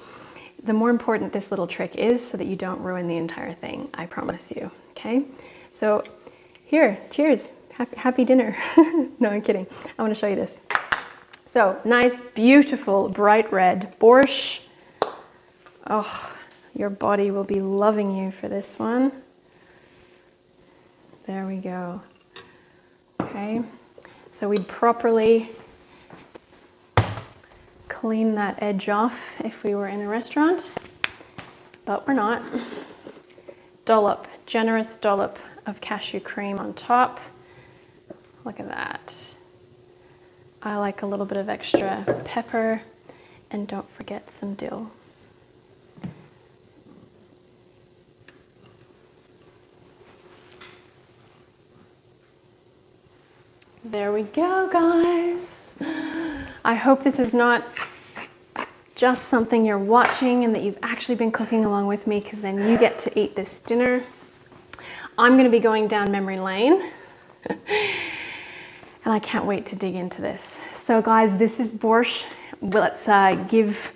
the more important this little trick is so that you don't ruin the entire thing. I promise you. Okay? So here, cheers. Happy dinner. No, I'm kidding. I want to show you this. So nice, beautiful, bright red borscht. Oh, your body will be loving you for this one. There we go. Okay, so we'd properly clean that edge off if we were in a restaurant, but we're not. Dollop, generous dollop of cashew cream on top. Look at that. I like a little bit of extra pepper, and don't forget some dill. There we go, guys. I hope this is not just something you're watching and that you've actually been cooking along with me, because then you get to eat this dinner. I'm going to be going down memory lane and I can't wait to dig into this. So guys, this is borscht. Let's give,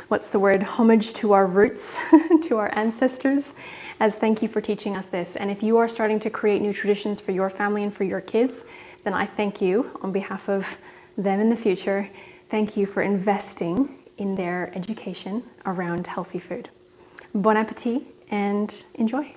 what's the word, homage to our roots, to our ancestors, as thank you for teaching us this. And if you are starting to create new traditions for your family and for your kids, then I thank you on behalf of them in the future. Thank you for investing in their education around healthy food. Bon appetit and enjoy.